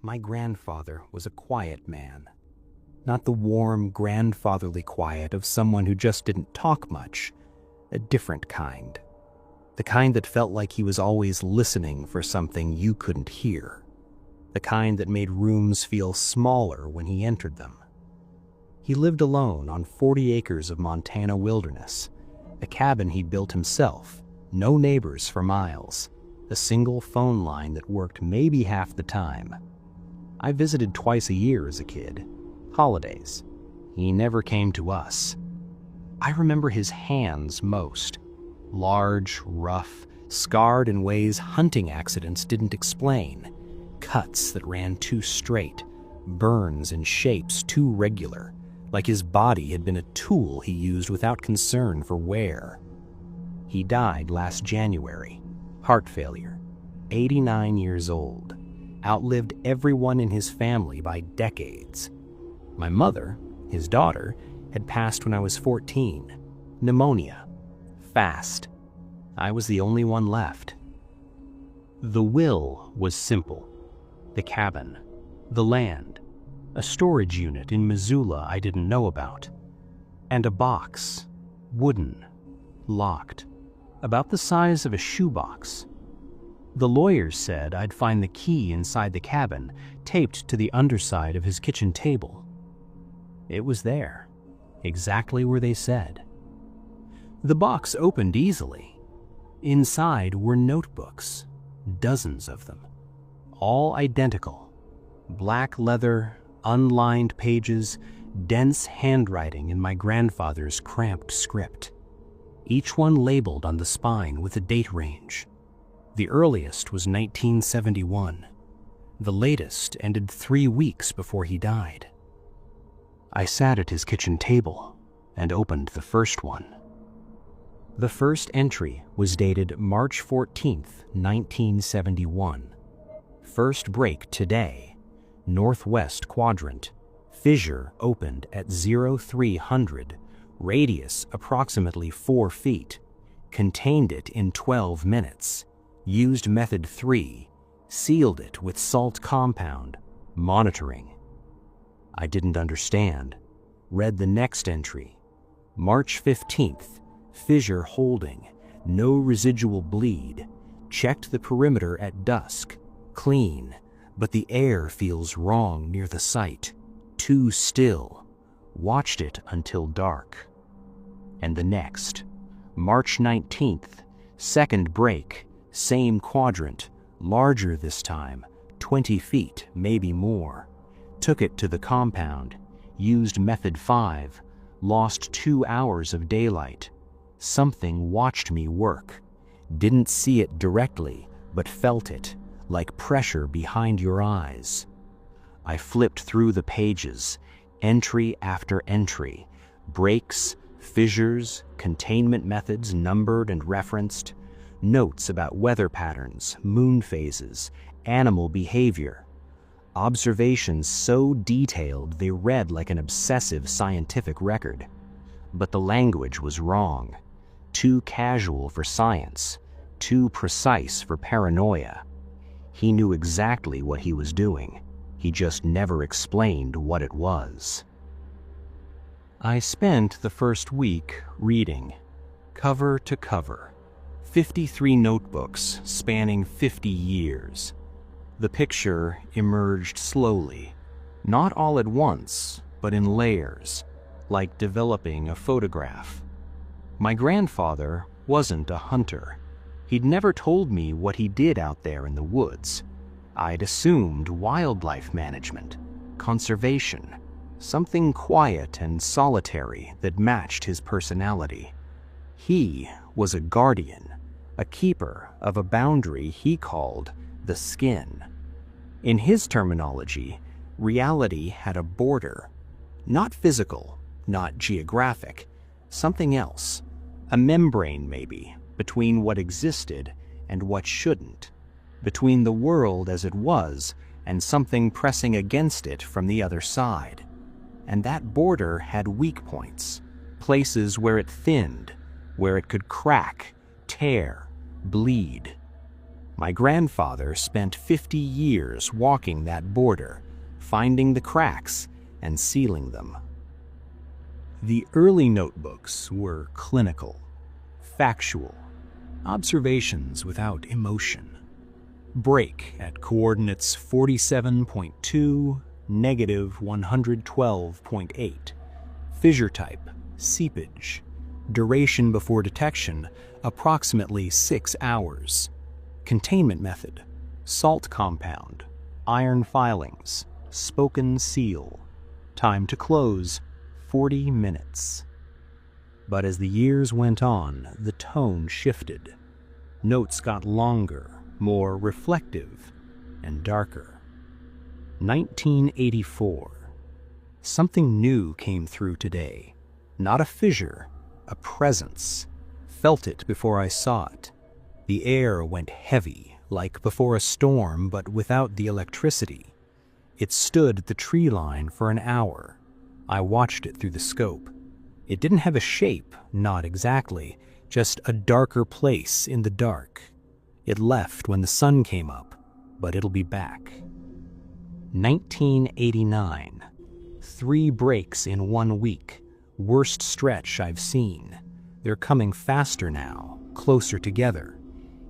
My grandfather was a quiet man. Not the warm, grandfatherly quiet of someone who just didn't talk much. A different kind. The kind that felt like he was always listening for something you couldn't hear. The kind that made rooms feel smaller when he entered them. He lived alone on 40 acres of Montana wilderness, a cabin he built himself, no neighbors for miles, a single phone line that worked maybe half the time. I visited twice a year as a kid, holidays. He never came to us. I remember his hands most. Large, rough, scarred in ways hunting accidents didn't explain. Cuts that ran too straight, burns in shapes too regular, like his body had been a tool he used without concern for wear. He died last January, heart failure, 89 years old, outlived everyone in his family by decades. My mother, his daughter, had passed when I was 14, pneumonia, fast. I was the only one left. The will was simple. The cabin, the land, a storage unit in Missoula I didn't know about, and a box, wooden, locked, about the size of a shoebox. The lawyers said I'd find the key inside the cabin, taped to the underside of his kitchen table. It was there, exactly where they said. The box opened easily. Inside were notebooks, dozens of them, all identical. Black leather, unlined pages, dense handwriting in my grandfather's cramped script. Each one labeled on the spine with a date range. The earliest was 1971. The latest ended 3 weeks before he died. I sat at his kitchen table and opened the first one. The first entry was dated March 14th, 1971. First break today, northwest quadrant. Fissure opened at 0300, radius approximately 4 feet. Contained it in 12 minutes. Used method 3, sealed it with salt compound, monitoring. I didn't understand. Read the next entry. March 15th, fissure holding, no residual bleed. Checked the perimeter at dusk, clean, but the air feels wrong near the site. Too still. Watched it until dark. And the next, March 19th, second break, same quadrant, larger this time, 20 feet, maybe more. Took it to the compound, used method 5, lost 2 hours of daylight. Something watched me work. Didn't see it directly, but felt it, like pressure behind your eyes. I flipped through the pages, entry after entry, breaks, fissures, containment methods numbered and referenced, notes about weather patterns, moon phases, animal behavior. Observations so detailed they read like an obsessive scientific record. But the language was wrong. Too casual for science, too precise for paranoia. He knew exactly what he was doing. He just never explained what it was. I spent the first week reading, cover to cover, 53 notebooks spanning 50 years. The picture emerged slowly, not all at once, but in layers, like developing a photograph. My grandfather wasn't a hunter. He'd never told me what he did out there in the woods. I'd assumed wildlife management, conservation, something quiet and solitary that matched his personality. He was a guardian, a keeper of a boundary he called the skin. In his terminology, reality had a border, not physical, not geographic, something else, a membrane maybe, between what existed and what shouldn't, between the world as it was and something pressing against it from the other side. And that border had weak points, places where it thinned, where it could crack, tear, bleed. My grandfather spent 50 years walking that border, finding the cracks and sealing them. The early notebooks were clinical, factual, observations without emotion. Break at coordinates 47.2, negative 112.8. Fissure type, seepage. Duration before detection, approximately 6 hours. Containment method, salt compound, iron filings, spoken seal. Time to close, 40 minutes. But as the years went on, the tone shifted. Notes got longer, more reflective, and darker. 1984. Something new came through today. Not a fissure, a presence. Felt it before I saw it. The air went heavy, like before a storm, but without the electricity. It stood at the tree line for an hour. I watched it through the scope. It didn't have a shape, not exactly, just a darker place in the dark. It left when the sun came up, but it'll be back. 1989. 3 breaks in 1 week. Worst stretch I've seen. They're coming faster now, closer together.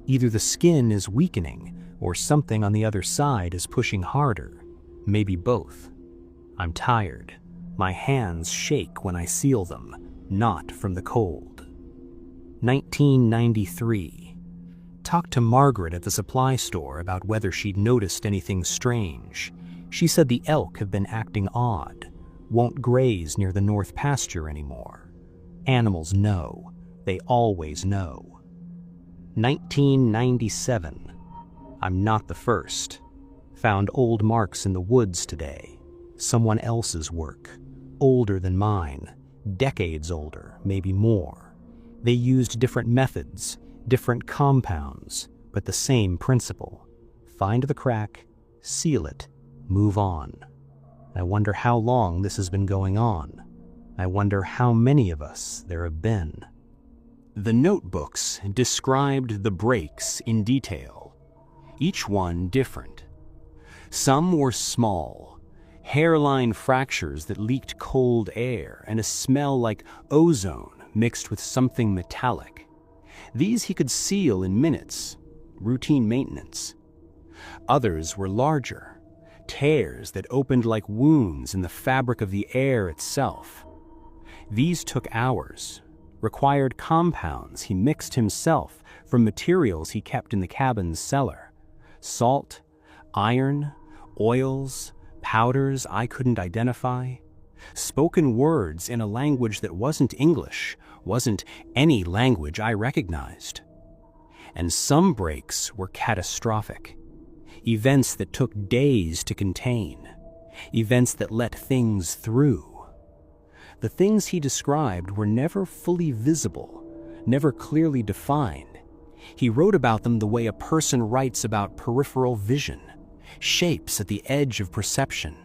Either the skin is weakening, or something on the other side is pushing harder. Maybe both. I'm tired. My hands shake when I seal them, not from the cold. 1993. Talked to Margaret at the supply store about whether she'd noticed anything strange. She said the elk have been acting odd, won't graze near the north pasture anymore. Animals know. They always know. 1997. I'm not the first. Found old marks in the woods today. Someone else's work. Older than mine. Decades older, maybe more. They used different methods, different compounds, but the same principle. Find the crack, seal it, move on. I wonder how long this has been going on. I wonder how many of us there have been. The notebooks described the breaks in detail, each one different. Some were small, hairline fractures that leaked cold air and a smell like ozone mixed with something metallic. These he could seal in minutes, routine maintenance. Others were larger, tears that opened like wounds in the fabric of the air itself. These took hours. Required compounds he mixed himself from materials he kept in the cabin's cellar. Salt, iron, oils, powders I couldn't identify. Spoken words in a language that wasn't English, wasn't any language I recognized. And some breaks were catastrophic. Events that took days to contain. Events that let things through. The things he described were never fully visible, never clearly defined. He wrote about them the way a person writes about peripheral vision, shapes at the edge of perception,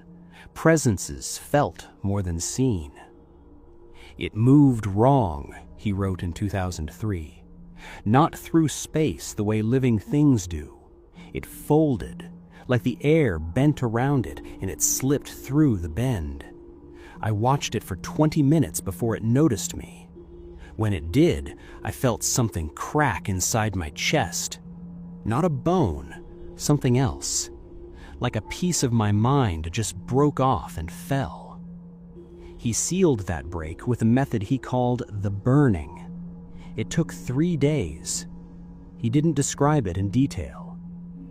presences felt more than seen. It moved wrong, he wrote in 2003. Not through space the way living things do. It folded, like the air bent around it and it slipped through the bend. I watched it for 20 minutes before it noticed me. When it did, I felt something crack inside my chest. Not a bone, something else. Like a piece of my mind just broke off and fell. He sealed that break with a method he called the burning. It took 3 days. He didn't describe it in detail,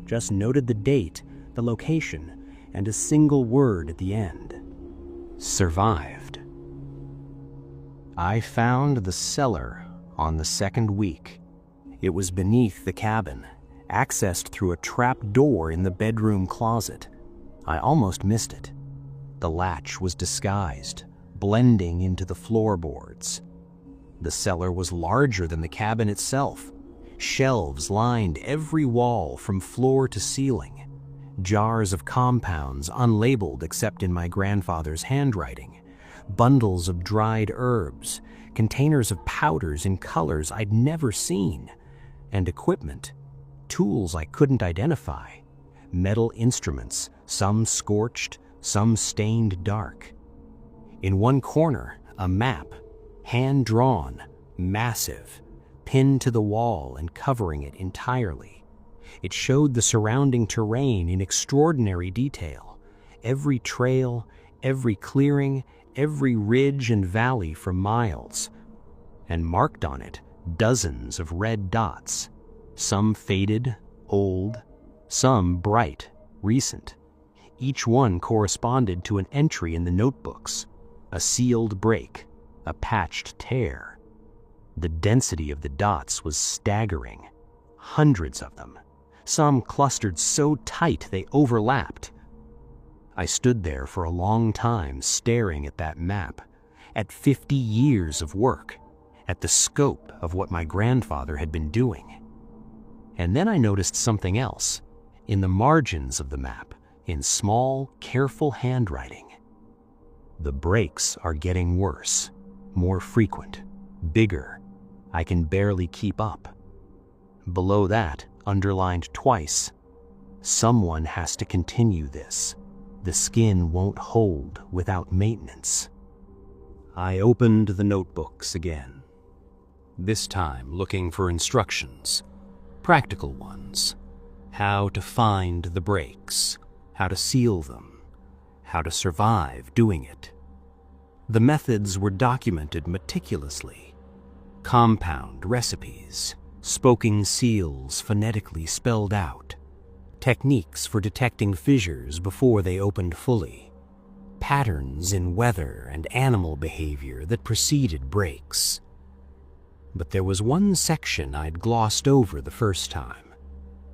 just noted the date, the location, and a single word at the end. Survived. I found the cellar on the 2nd week. It was beneath the cabin, accessed through a trap door in the bedroom closet. I almost missed it. The latch was disguised, blending into the floorboards. The cellar was larger than the cabin itself. Shelves lined every wall from floor to ceiling. Jars of compounds unlabeled except in my grandfather's handwriting. Bundles of dried herbs. Containers of powders in colors I'd never seen. And equipment. tools I couldn't identify. Metal instruments, some scorched, some stained dark. In one corner, a map, hand-drawn, massive, pinned to the wall and covering it entirely. It showed the surrounding terrain in extraordinary detail. Every trail, every clearing, every ridge and valley for miles. And marked on it, dozens of red dots. Some faded, old, some bright, recent. Each one corresponded to an entry in the notebooks, a sealed break, a patched tear. The density of the dots was staggering. Hundreds of them, some clustered so tight they overlapped. I stood there for a long time staring at that map, at 50 years of work, at the scope of what my grandfather had been doing. And then I noticed something else, in the margins of the map, in small, careful handwriting. The breaks are getting worse, more frequent, bigger. I can barely keep up. Below that, underlined twice, someone has to continue this. The skin won't hold without maintenance. I opened the notebooks again, this time looking for instructions, practical ones. How to find the breaks, how to seal them, how to survive doing it. The methods were documented meticulously. Compound recipes, spoken seals phonetically spelled out, techniques for detecting fissures before they opened fully, patterns in weather and animal behavior that preceded breaks. But there was one section I'd glossed over the first time.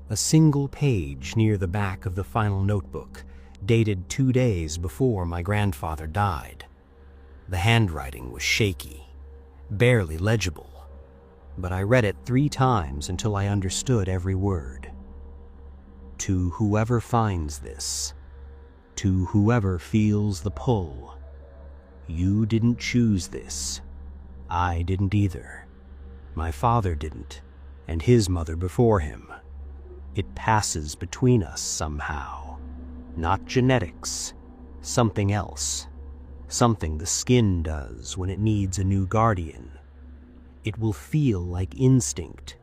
A single page near the back of the final notebook, dated 2 days before my grandfather died. The handwriting was shaky, barely legible, but I read it 3 times until I understood every word. To whoever finds this, to whoever feels the pull, you didn't choose this. I didn't either. My father didn't, and his mother before him. It passes between us somehow. Not genetics, something else. Something the skin does when it needs a new guardian. It will feel like instinct,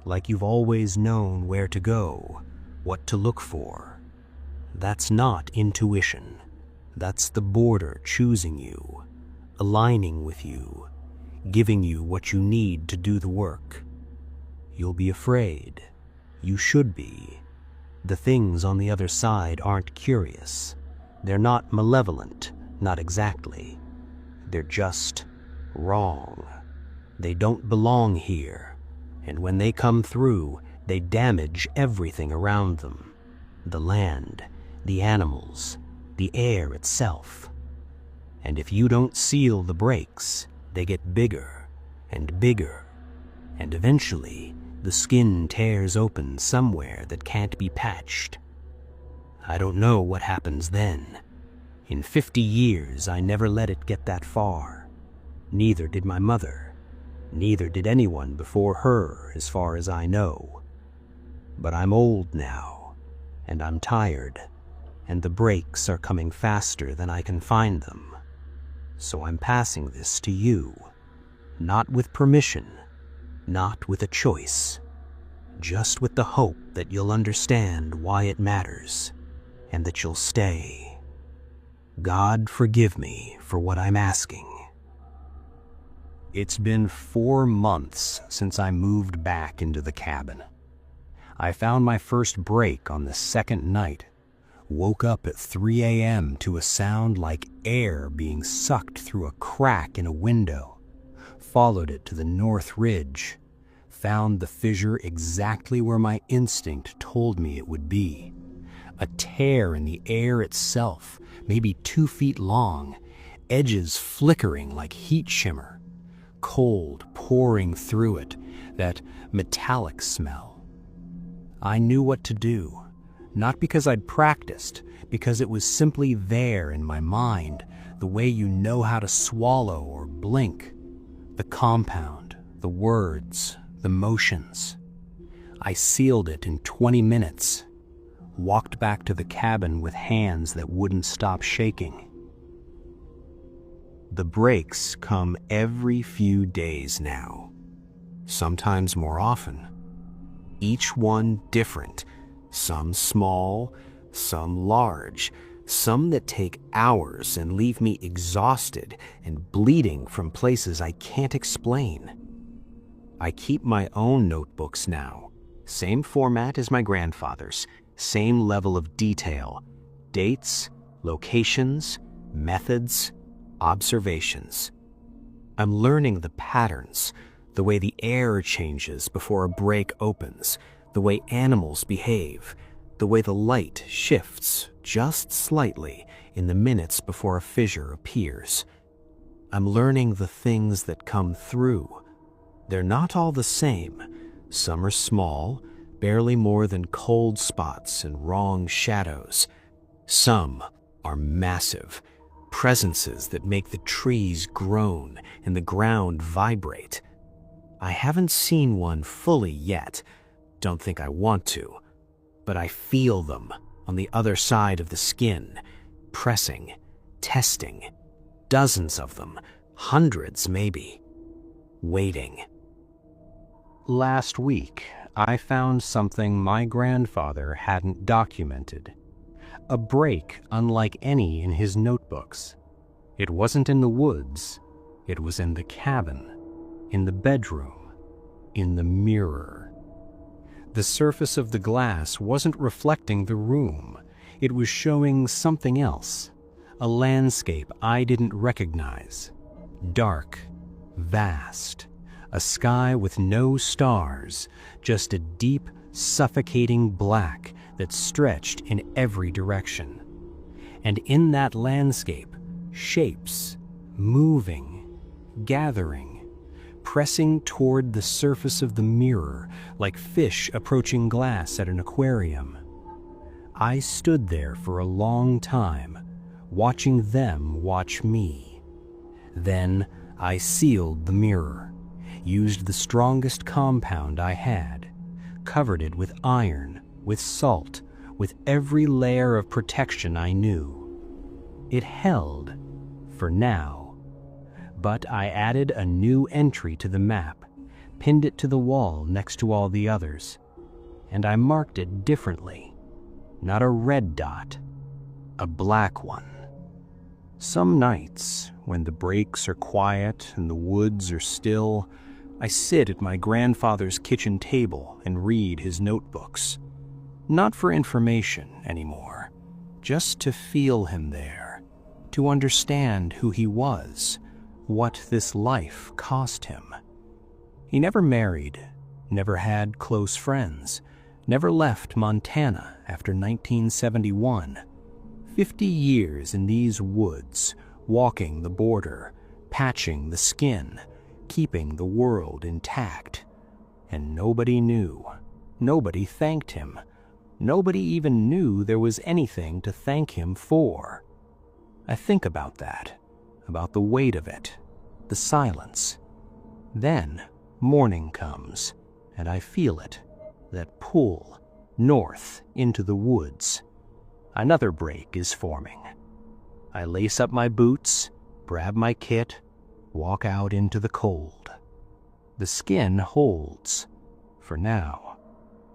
like you've always known where to go, what to look for. That's not intuition. That's the border choosing you, aligning with you, giving you what you need to do the work. You'll be afraid. You should be. The things on the other side aren't curious. They're not malevolent, not exactly. They're just wrong. They don't belong here, and when they come through, they damage everything around them. The land, the animals, the air itself. And if you don't seal the breaks, they get bigger and bigger, and eventually the skin tears open somewhere that can't be patched. I don't know what happens then. In 50 years, I never let it get that far. Neither did my mother. Neither did anyone before her, as far as I know. But I'm old now, and I'm tired, and the breaks are coming faster than I can find them. So I'm passing this to you, not with permission, not with a choice, just with the hope that you'll understand why it matters, and that you'll stay. God forgive me for what I'm asking. It's been 4 months since I moved back into the cabin. I found my first break on the second night, woke up at 3 a.m. to a sound like air being sucked through a crack in a window, followed it to the north ridge, found the fissure exactly where my instinct told me it would be. A tear in the air itself, maybe 2 feet long, edges flickering like heat shimmer, cold pouring through it, that metallic smell. I knew what to do, not because I'd practiced, because it was simply there in my mind, the way you know how to swallow or blink. The compound, the words, the motions. I sealed it in 20 minutes, walked back to the cabin with hands that wouldn't stop shaking. The breaks come every few days now, sometimes more often. Each one different, some small, some large, some that take hours and leave me exhausted and bleeding from places I can't explain. I keep my own notebooks now, same format as my grandfather's, same level of detail, dates, locations, methods, observations. I'm learning the patterns, the way the air changes before a break opens, the way animals behave, the way the light shifts just slightly in the minutes before a fissure appears. I'm learning the things that come through. They're not all the same. Some are small, barely more than cold spots and wrong shadows. Some are massive, presences that make the trees groan and the ground vibrate. I haven't seen one fully yet, don't think I want to, but I feel them on the other side of the skin, pressing, testing, dozens of them, hundreds maybe, waiting. Last week, I found something my grandfather hadn't documented. A break unlike any in his notebooks. It wasn't in the woods, it was in the cabin, in the bedroom, in the mirror. The surface of the glass wasn't reflecting the room. It was showing something else, a landscape I didn't recognize. Dark, vast, a sky with no stars, just a deep, suffocating black that stretched in every direction. And in that landscape, shapes, moving, gathering, pressing toward the surface of the mirror like fish approaching glass at an aquarium. I stood there for a long time, watching them watch me. Then I sealed the mirror, used the strongest compound I had, covered it with iron, with salt, with every layer of protection I knew. It held, for now. But I added a new entry to the map, pinned it to the wall next to all the others, and I marked it differently. Not a red dot, a black one. Some nights, when the breaks are quiet and the woods are still, I sit at my grandfather's kitchen table and read his notebooks. Not for information anymore, just to feel him there, to understand who he was, what this life cost him. He never married, never had close friends, never left Montana after 1971. 50 years in these woods, walking the border, patching the skin, keeping the world intact. And nobody knew. Nobody thanked him. Nobody even knew there was anything to thank him for. I think about that, about the weight of it, the silence. Then morning comes, and I feel it, that pull north into the woods. Another break is forming. I lace up my boots, grab my kit, walk out into the cold. The skin holds, for now.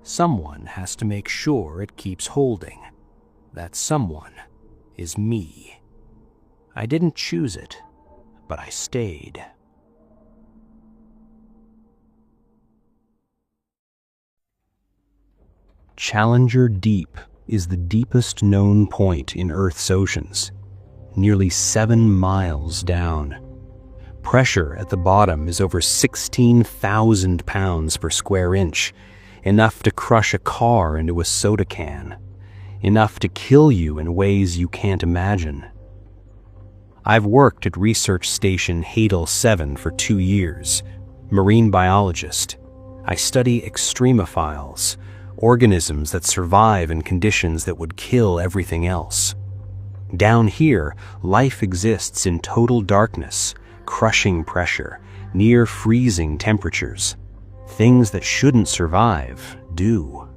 Someone has to make sure it keeps holding. That someone is me. I didn't choose it, but I stayed. Challenger Deep is the deepest known point in Earth's oceans, nearly 7 miles down. Pressure at the bottom is over 16,000 pounds per square inch, enough to crush a car into a soda can, enough to kill you in ways you can't imagine. I've worked at Research Station Hadal 7 for 2 years, marine biologist. I study extremophiles, organisms that survive in conditions that would kill everything else. Down here, life exists in total darkness, crushing pressure, near freezing temperatures. Things that shouldn't survive do.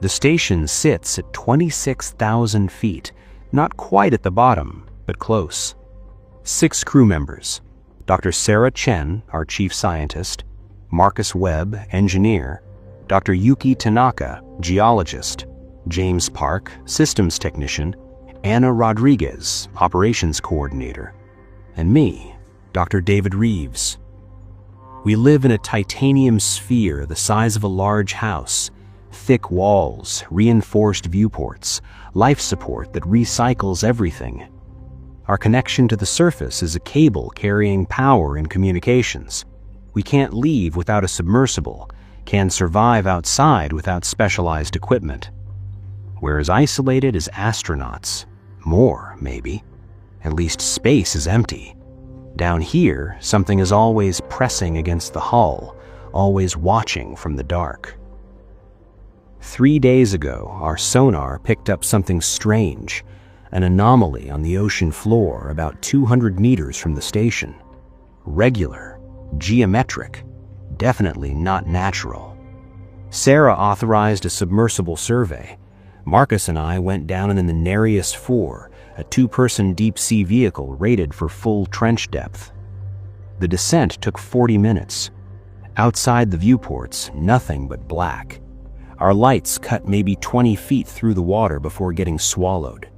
The station sits at 26,000 feet, not quite at the bottom, but close. 6 crew members: Dr. Sarah Chen, our chief scientist; Marcus Webb, engineer; Dr. Yuki Tanaka, geologist; James Park, systems technician; Anna Rodriguez, operations coordinator; and me, Dr. David Reeves. We live in a titanium sphere the size of a large house, thick walls, reinforced viewports, life support that recycles everything. Our connection to the surface is a cable carrying power and communications. We can't leave without a submersible, can't survive outside without specialized equipment. We're as isolated as astronauts. More, maybe. At least space is empty. Down here, something is always pressing against the hull, always watching from the dark. 3 days ago, our sonar picked up something strange, an anomaly on the ocean floor about 200 meters from the station. Regular, geometric, definitely not natural. Sarah authorized a submersible survey. Marcus and I went down in the Nereus 4, a 2-person deep-sea vehicle rated for full trench depth. The descent took 40 minutes. Outside the viewports, nothing but black. Our lights cut maybe 20 feet through the water before getting swallowed.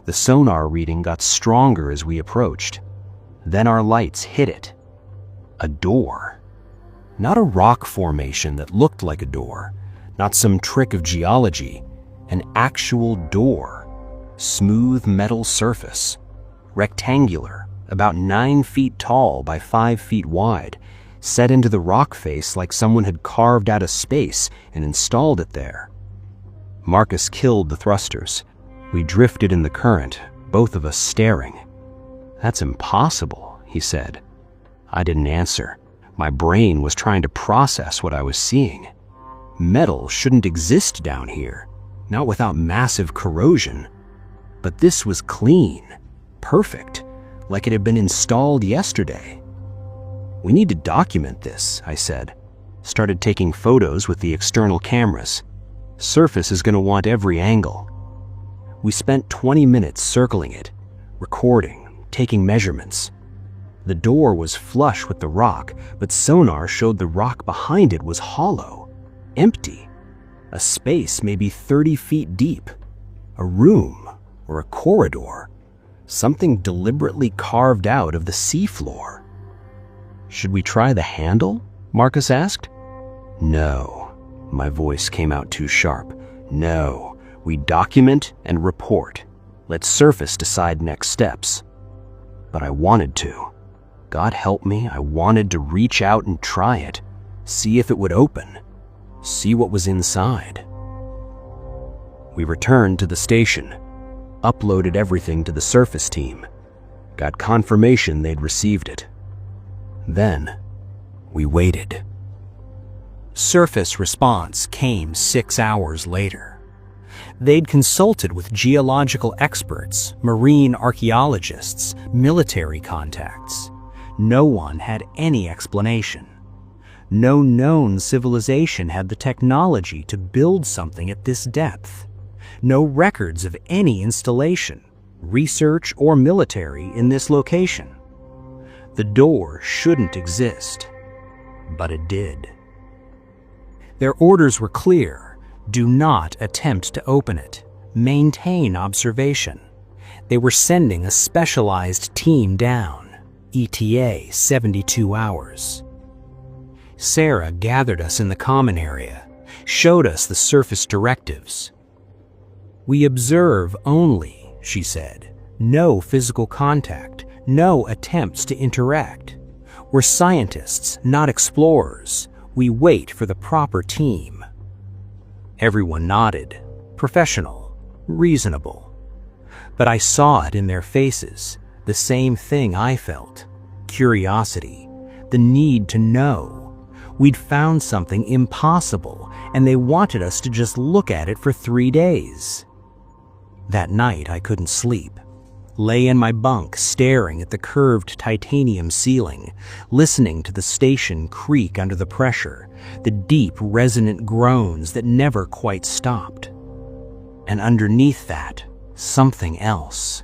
The sonar reading got stronger as we approached. Then our lights hit it. A door. Not a rock formation that looked like a door, not some trick of geology, an actual door. Smooth metal surface. Rectangular, about 9 feet tall by 5 feet wide, set into the rock face like someone had carved out a space and installed it there. Marcus killed the thrusters. We drifted in the current, both of us staring. "That's impossible," he said. I didn't answer. My brain was trying to process what I was seeing. Metal shouldn't exist down here, not without massive corrosion. But this was clean, perfect, like it had been installed yesterday. "We need to document this," I said. Started taking photos with the external cameras. Surface is going to want every angle. We spent 20 minutes circling it, recording, taking measurements. The door was flush with the rock, but sonar showed the rock behind it was hollow, empty. A space maybe 30 feet deep. A room or a corridor. Something deliberately carved out of the seafloor. "Should we try the handle?" Marcus asked. "No." My voice came out too sharp. "No. We document and report. Let surface decide next steps." But I wanted to. God help me, I wanted to reach out and try it. See if it would open. See what was inside. We returned to the station. Uploaded everything to the surface team. Got confirmation they'd received it. Then, we waited. Surface response came 6 hours later. They'd consulted with geological experts, marine archaeologists, military contacts. No one had any explanation. No known civilization had the technology to build something at this depth. No records of any installation, research or military in this location. The door shouldn't exist, but it did. Their orders were clear. Do not attempt to open it. Maintain observation. They were sending a specialized team down. ETA 72 hours. Sarah gathered us in the common area, showed us the surface directives. "We observe only," she said. "No physical contact, no attempts to interact. We're scientists, not explorers. We wait for the proper team." Everyone nodded. Professional, reasonable. But I saw it in their faces, the same thing I felt. Curiosity, the need to know. We'd found something impossible, and they wanted us to just look at it for 3 days. That night I couldn't sleep. lay in my bunk staring at the curved titanium ceiling, listening to the station creak under the pressure, the deep, resonant groans that never quite stopped. And underneath that, something else.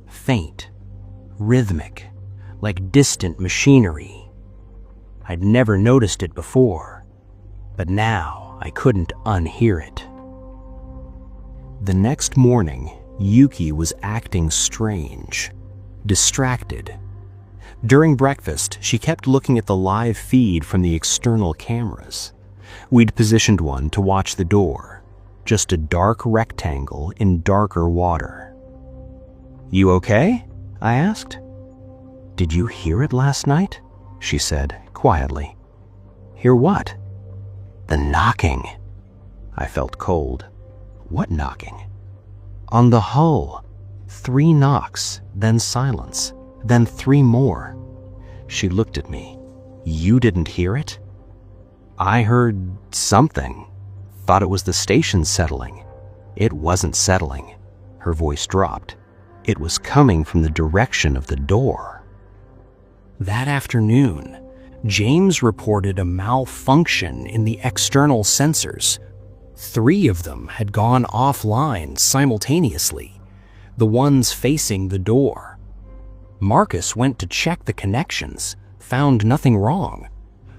Faint, rhythmic, like distant machinery. I'd never noticed it before, but now I couldn't unhear it. The next morning, Yuki was acting strange, distracted. During breakfast, she kept looking at the live feed from the external cameras. We'd positioned one to watch the door, just a dark rectangle in darker water. "You okay?" I asked. "Did you hear it last night?" she said quietly. "Hear what?" "The knocking." I felt cold. "What knocking?" "On the hull. 3 knocks, then silence, then 3 more. She looked at me. "You didn't hear it?" "I heard something. Thought it was the station settling." "It wasn't settling." Her voice dropped. "It was coming from the direction of the door." That afternoon, James reported a malfunction in the external sensors. 3 of them had gone offline simultaneously, the ones facing the door. Marcus went to check the connections, found nothing wrong,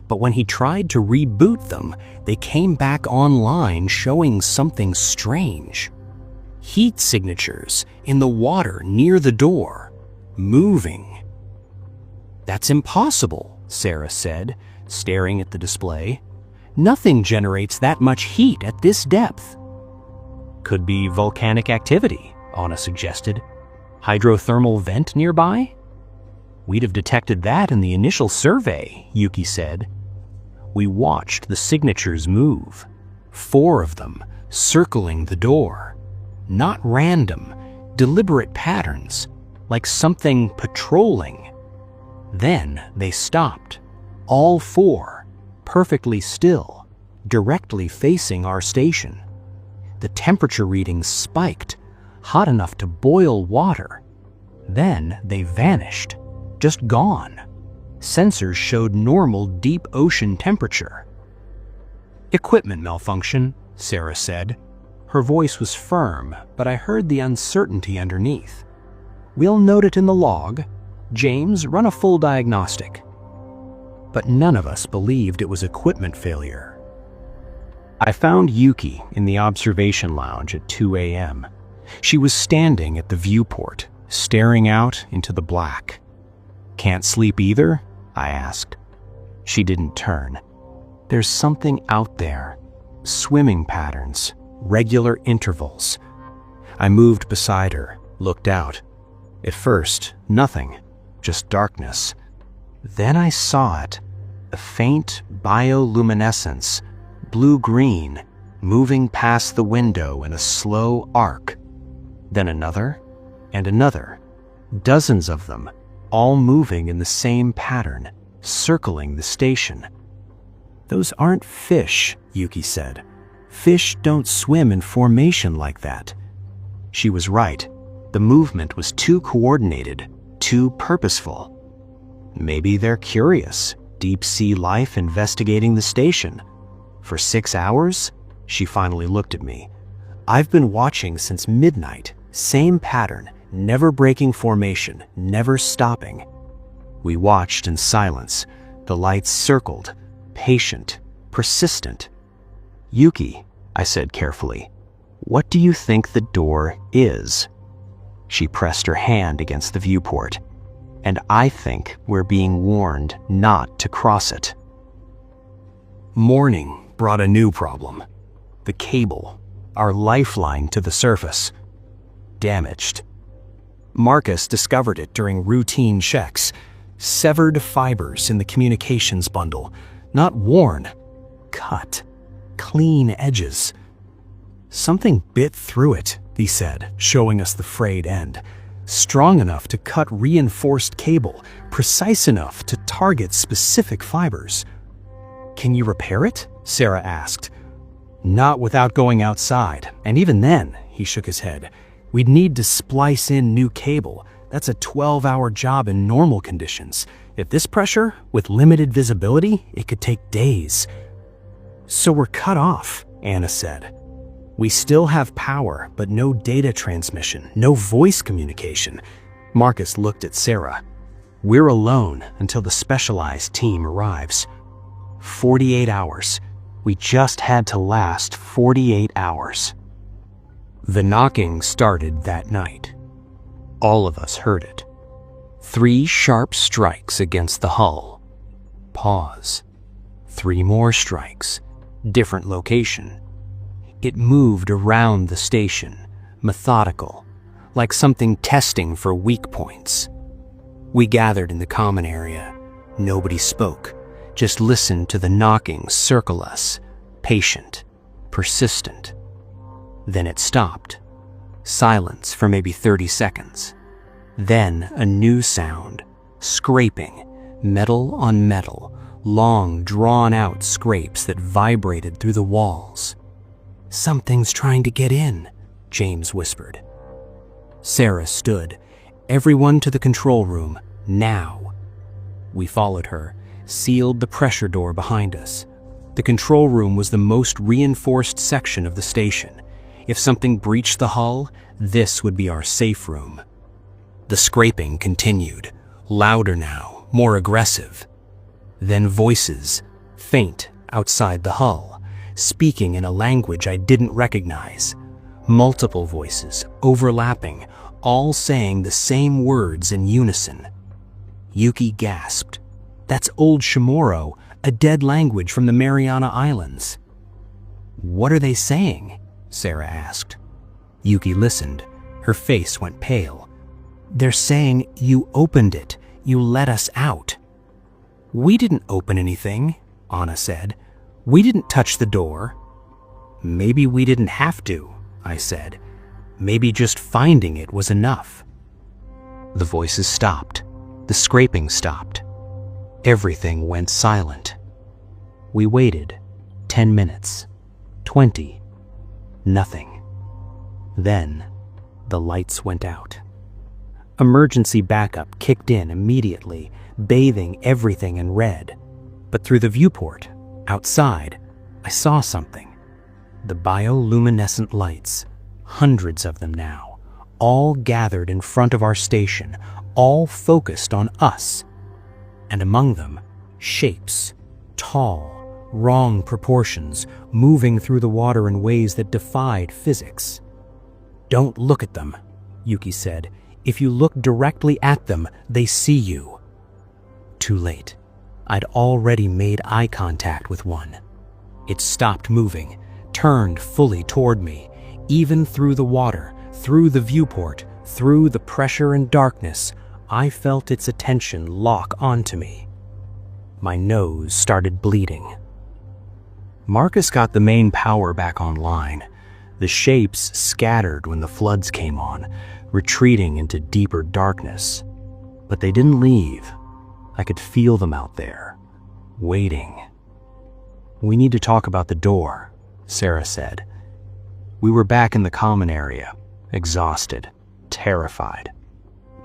but when he tried to reboot them, they came back online showing something strange. Heat signatures in the water near the door, moving. "That's impossible," Sarah said, staring at the display. "Nothing generates that much heat at this depth." "Could be volcanic activity," Anna suggested. "Hydrothermal vent nearby?" "We'd have detected that in the initial survey," Yuki said. We watched the signatures move, 4 of them circling the door. Not random, deliberate patterns, like something patrolling. Then they stopped, all 4, perfectly still, directly facing our station. The temperature readings spiked, hot enough to boil water. Then they vanished, just gone. Sensors showed normal deep ocean temperature. "Equipment malfunction," Sarah said. Her voice was firm, but I heard the uncertainty underneath. "We'll note it in the log. James, run a full diagnostic." But none of us believed it was equipment failure. I found Yuki in the observation lounge at 2 a.m. She was standing at the viewport, staring out into the black. "Can't sleep either?" I asked. She didn't turn. "There's something out there. Swimming patterns, regular intervals." I moved beside her, looked out. At first, nothing, just darkness. Then I saw it, a faint bioluminescence, blue-green, moving past the window in a slow arc. Then another, and another. Dozens of them, all moving in the same pattern, circling the station. "Those aren't fish," Yuki said. "Fish don't swim in formation like that." She was right. The movement was too coordinated, too purposeful. Maybe they're curious, deep-sea life investigating the station. For 6 hours? She finally looked at me. "I've been watching since midnight. Same pattern, never breaking formation, never stopping." We watched in silence. The lights circled, patient, persistent. "Yuki," I said carefully, "what do you think the door is?" She pressed her hand against the viewport. "And I think we're being warned not to cross it." Morning brought a new problem. The cable, our lifeline to the surface. Damaged. Marcus discovered it during routine checks. Severed fibers in the communications bundle. Not worn, cut. Clean edges. "Something bit through it," he said, showing us the frayed end. "Strong enough to cut reinforced cable, precise enough to target specific fibers." "Can you repair it?" Sarah asked. "Not without going outside, and even then," he shook his head, We'd need to splice in new cable. That's a 12-hour job in normal conditions. At this pressure, with limited visibility, it could take days. So we're cut off, Anna said. We still have power, but no data transmission, no voice communication. Marcus looked at Sarah. We're alone until the specialized team arrives. 48 hours. We just had to last 48 hours. The knocking started that night. All of us heard it. 3 sharp strikes against the hull. Pause. 3 more strikes. Different location. It moved around the station, methodical, like something testing for weak points. We gathered in the common area. Nobody spoke, just listened to the knocking circle us, patient, persistent. Then it stopped. Silence for maybe 30 seconds. Then a new sound, scraping, metal on metal, long drawn-out scrapes that vibrated through the walls. Something's trying to get in, James whispered. Sarah stood. Everyone to the control room, now. We followed her, sealed the pressure door behind us. The control room was the most reinforced section of the station. If something breached the hull, this would be our safe room. The scraping continued, louder now, more aggressive. Then voices, faint outside the hull, speaking in a language I didn't recognize. Multiple voices, overlapping, all saying the same words in unison. Yuki gasped. That's Old Chamorro, a dead language from the Mariana Islands. What are they saying? Sarah asked. Yuki listened. Her face went pale. They're saying you opened it. You let us out. We didn't open anything, Anna said. We didn't touch the door. Maybe we didn't have to, I said. Maybe just finding it was enough. The voices stopped. The scraping stopped. Everything went silent. We waited. 10 minutes. 20. Nothing. Then, the lights went out. Emergency backup kicked in immediately, bathing everything in red. But through the viewport, outside, I saw something. The bioluminescent lights, hundreds of them now, all gathered in front of our station, all focused on us. And among them, shapes, tall, wrong proportions, moving through the water in ways that defied physics. Don't look at them, Yuki said. If you look directly at them, they see you. Too late. I'd already made eye contact with one. It stopped moving, turned fully toward me, even through the water, through the viewport, through the pressure and darkness. I felt its attention lock onto me. My nose started bleeding. Marcus got the main power back online. The shapes scattered when the floods came on, retreating into deeper darkness. But they didn't leave. I could feel them out there, waiting. We need to talk about the door, Sarah said. We were back in the common area, exhausted, terrified.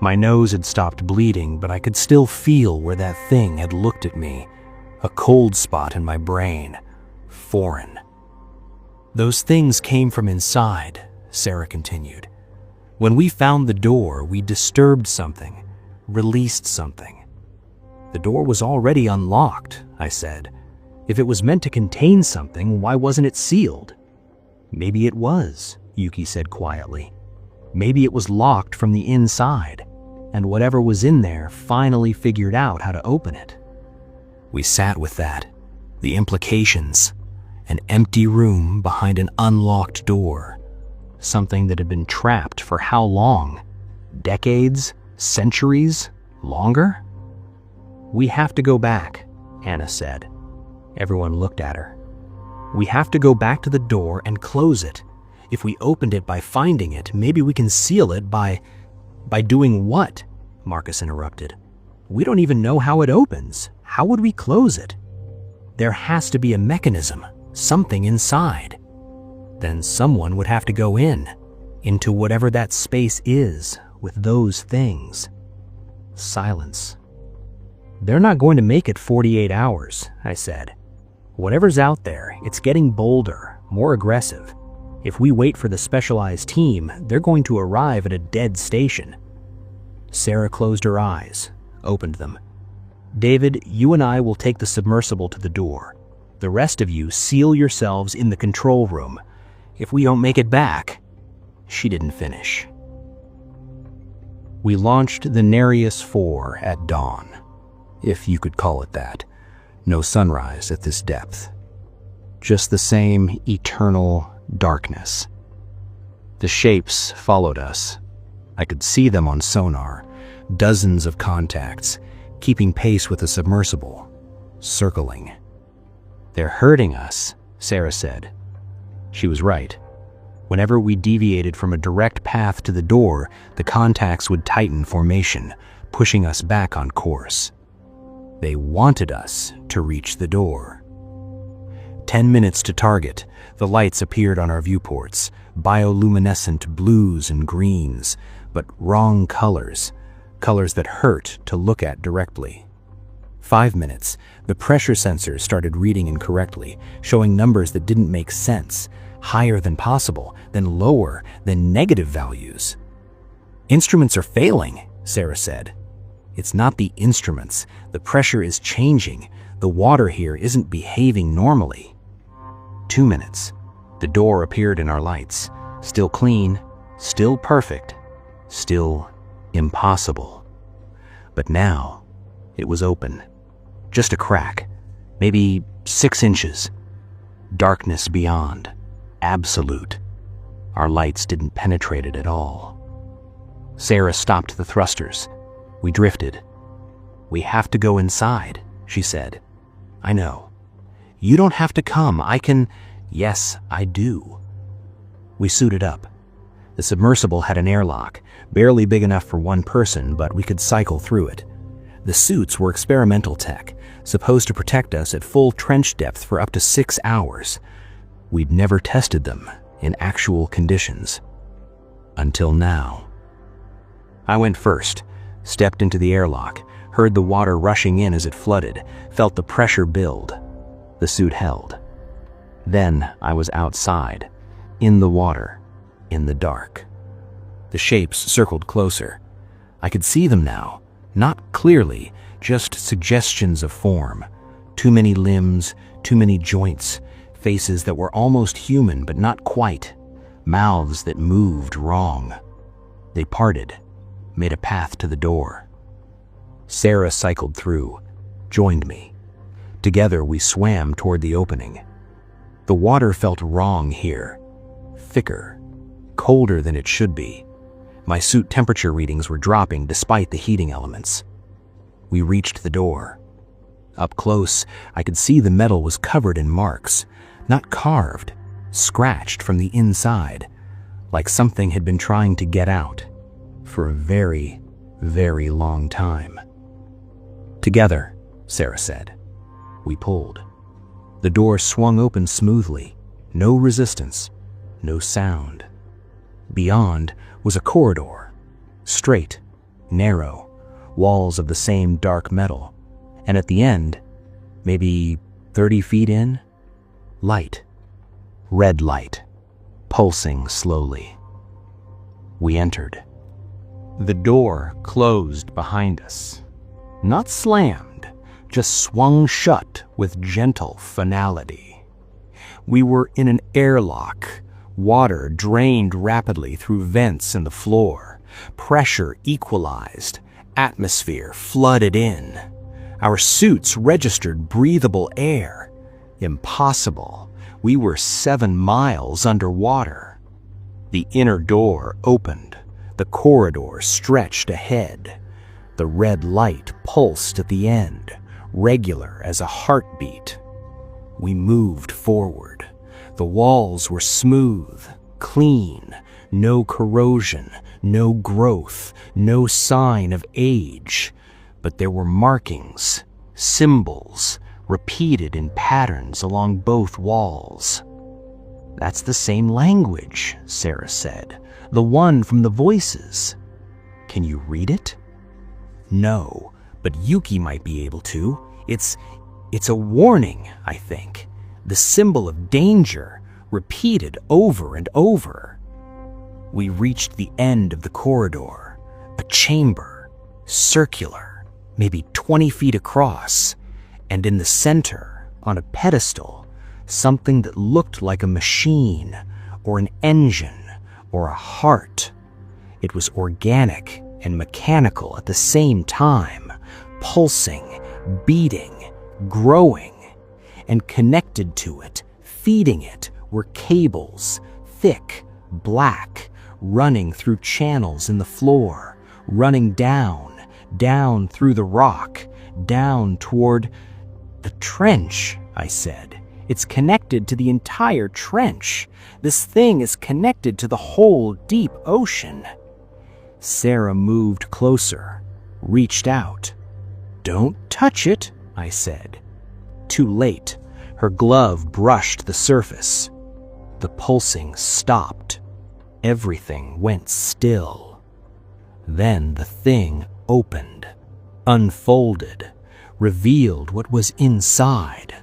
My nose had stopped bleeding, but I could still feel where that thing had looked at me, a cold spot in my brain, foreign. Those things came from inside, Sarah continued. When we found the door, we disturbed something, released something. The door was already unlocked, I said. If it was meant to contain something, why wasn't it sealed? Maybe it was, Yuki said quietly. Maybe it was locked from the inside, and whatever was in there finally figured out how to open it. We sat with that, the implications, an empty room behind an unlocked door, something that had been trapped for how long? Decades? Centuries? Longer? We have to go back, Anna said. Everyone looked at her. We have to go back to the door and close it. If we opened it by finding it, maybe we can seal it by doing what? Marcus interrupted. We don't even know how it opens. How would we close it? There has to be a mechanism, something inside. Then someone would have to go in. into whatever that space is with those things. Silence. "They're not going to make it 48 hours, I said. "Whatever's out there, it's getting bolder, more aggressive. If we wait for the specialized team, they're going to arrive at a dead station." Sarah closed her eyes, opened them. "David, you and I will take the submersible to the door. The rest of you seal yourselves in the control room. If we don't make it back..." She didn't finish. We launched the Nereus 4 at dawn, if you could call it that. No sunrise at this depth. Just the same eternal darkness. The shapes followed us. I could see them on sonar, dozens of contacts, keeping pace with the submersible, circling. "They're hurting us," Sarah said. She was right. Whenever we deviated from a direct path to the door, the contacts would tighten formation, pushing us back on course. They wanted us to reach the door. 10 minutes to target, the lights appeared on our viewports, bioluminescent blues and greens, but wrong colors, colors that hurt to look at directly. 5 minutes, the pressure sensors started reading incorrectly, showing numbers that didn't make sense, higher than possible, then lower, then negative values. "Instruments are failing," Sarah said. "It's not the instruments. The pressure is changing. The water here isn't behaving normally." 2 minutes. The door appeared in our lights. Still clean, still perfect, still impossible. But now, it was open. Just a crack, maybe 6 inches. Darkness beyond. Absolute. Our lights didn't penetrate it at all. Sarah stopped the thrusters. We drifted. "We have to go inside," she said. "I know. You don't have to come. I can..." "Yes, I do." We suited up. The submersible had an airlock, barely big enough for one person, but we could cycle through it. The suits were experimental tech, supposed to protect us at full trench depth for up to 6 hours. We'd never tested them in actual conditions. Until now. I went first, stepped into the airlock, heard the water rushing in as it flooded, felt the pressure build. The suit held. Then I was outside, in the water, in the dark. The shapes circled closer. I could see them now, not clearly, just suggestions of form. Too many limbs, too many joints, faces that were almost human but not quite, mouths that moved wrong. They parted, made a path to the door. Sarah cycled through, joined me. Together we swam toward the opening. The water felt wrong here, thicker, colder than it should be. My suit temperature readings were dropping despite the heating elements. We reached the door. Up close, I could see the metal was covered in marks, not carved, scratched from the inside, like something had been trying to get out for a very, very long time. "Together," Sarah said. We pulled. The door swung open smoothly, no resistance, no sound. Beyond was a corridor, straight, narrow, walls of the same dark metal, and at the end, maybe 30 feet in, light, red light, pulsing slowly. We entered. The door closed behind us. Not slammed, just swung shut with gentle finality. We were in an airlock. Water drained rapidly through vents in the floor. Pressure equalized. Atmosphere flooded in. Our suits registered breathable air. Impossible. We were 7 miles underwater. The inner door opened. The corridor stretched ahead. The red light pulsed at the end, regular as a heartbeat. We moved forward. The walls were smooth, clean, no corrosion, no growth, no sign of age. But there were markings, symbols, repeated in patterns along both walls. "That's the same language," Sarah said. "The one from the voices." "Can you read it?" "No, but Yuki might be able to. It's a warning, I think. The symbol of danger, repeated over and over." We reached the end of the corridor, a chamber, circular, maybe 20 feet across, and in the center, on a pedestal, something that looked like a machine or an engine or a heart. It was organic and mechanical at the same time, pulsing, beating, growing, and connected to it, feeding it, were cables, thick, black, running through channels in the floor, running down through the rock, down toward the trench, I said. "It's connected to the entire trench. This thing is connected to the whole deep ocean." Sarah moved closer, reached out. "Don't touch it," I said. Too late. Her glove brushed the surface. The pulsing stopped. Everything went still. Then the thing opened, unfolded, revealed what was inside.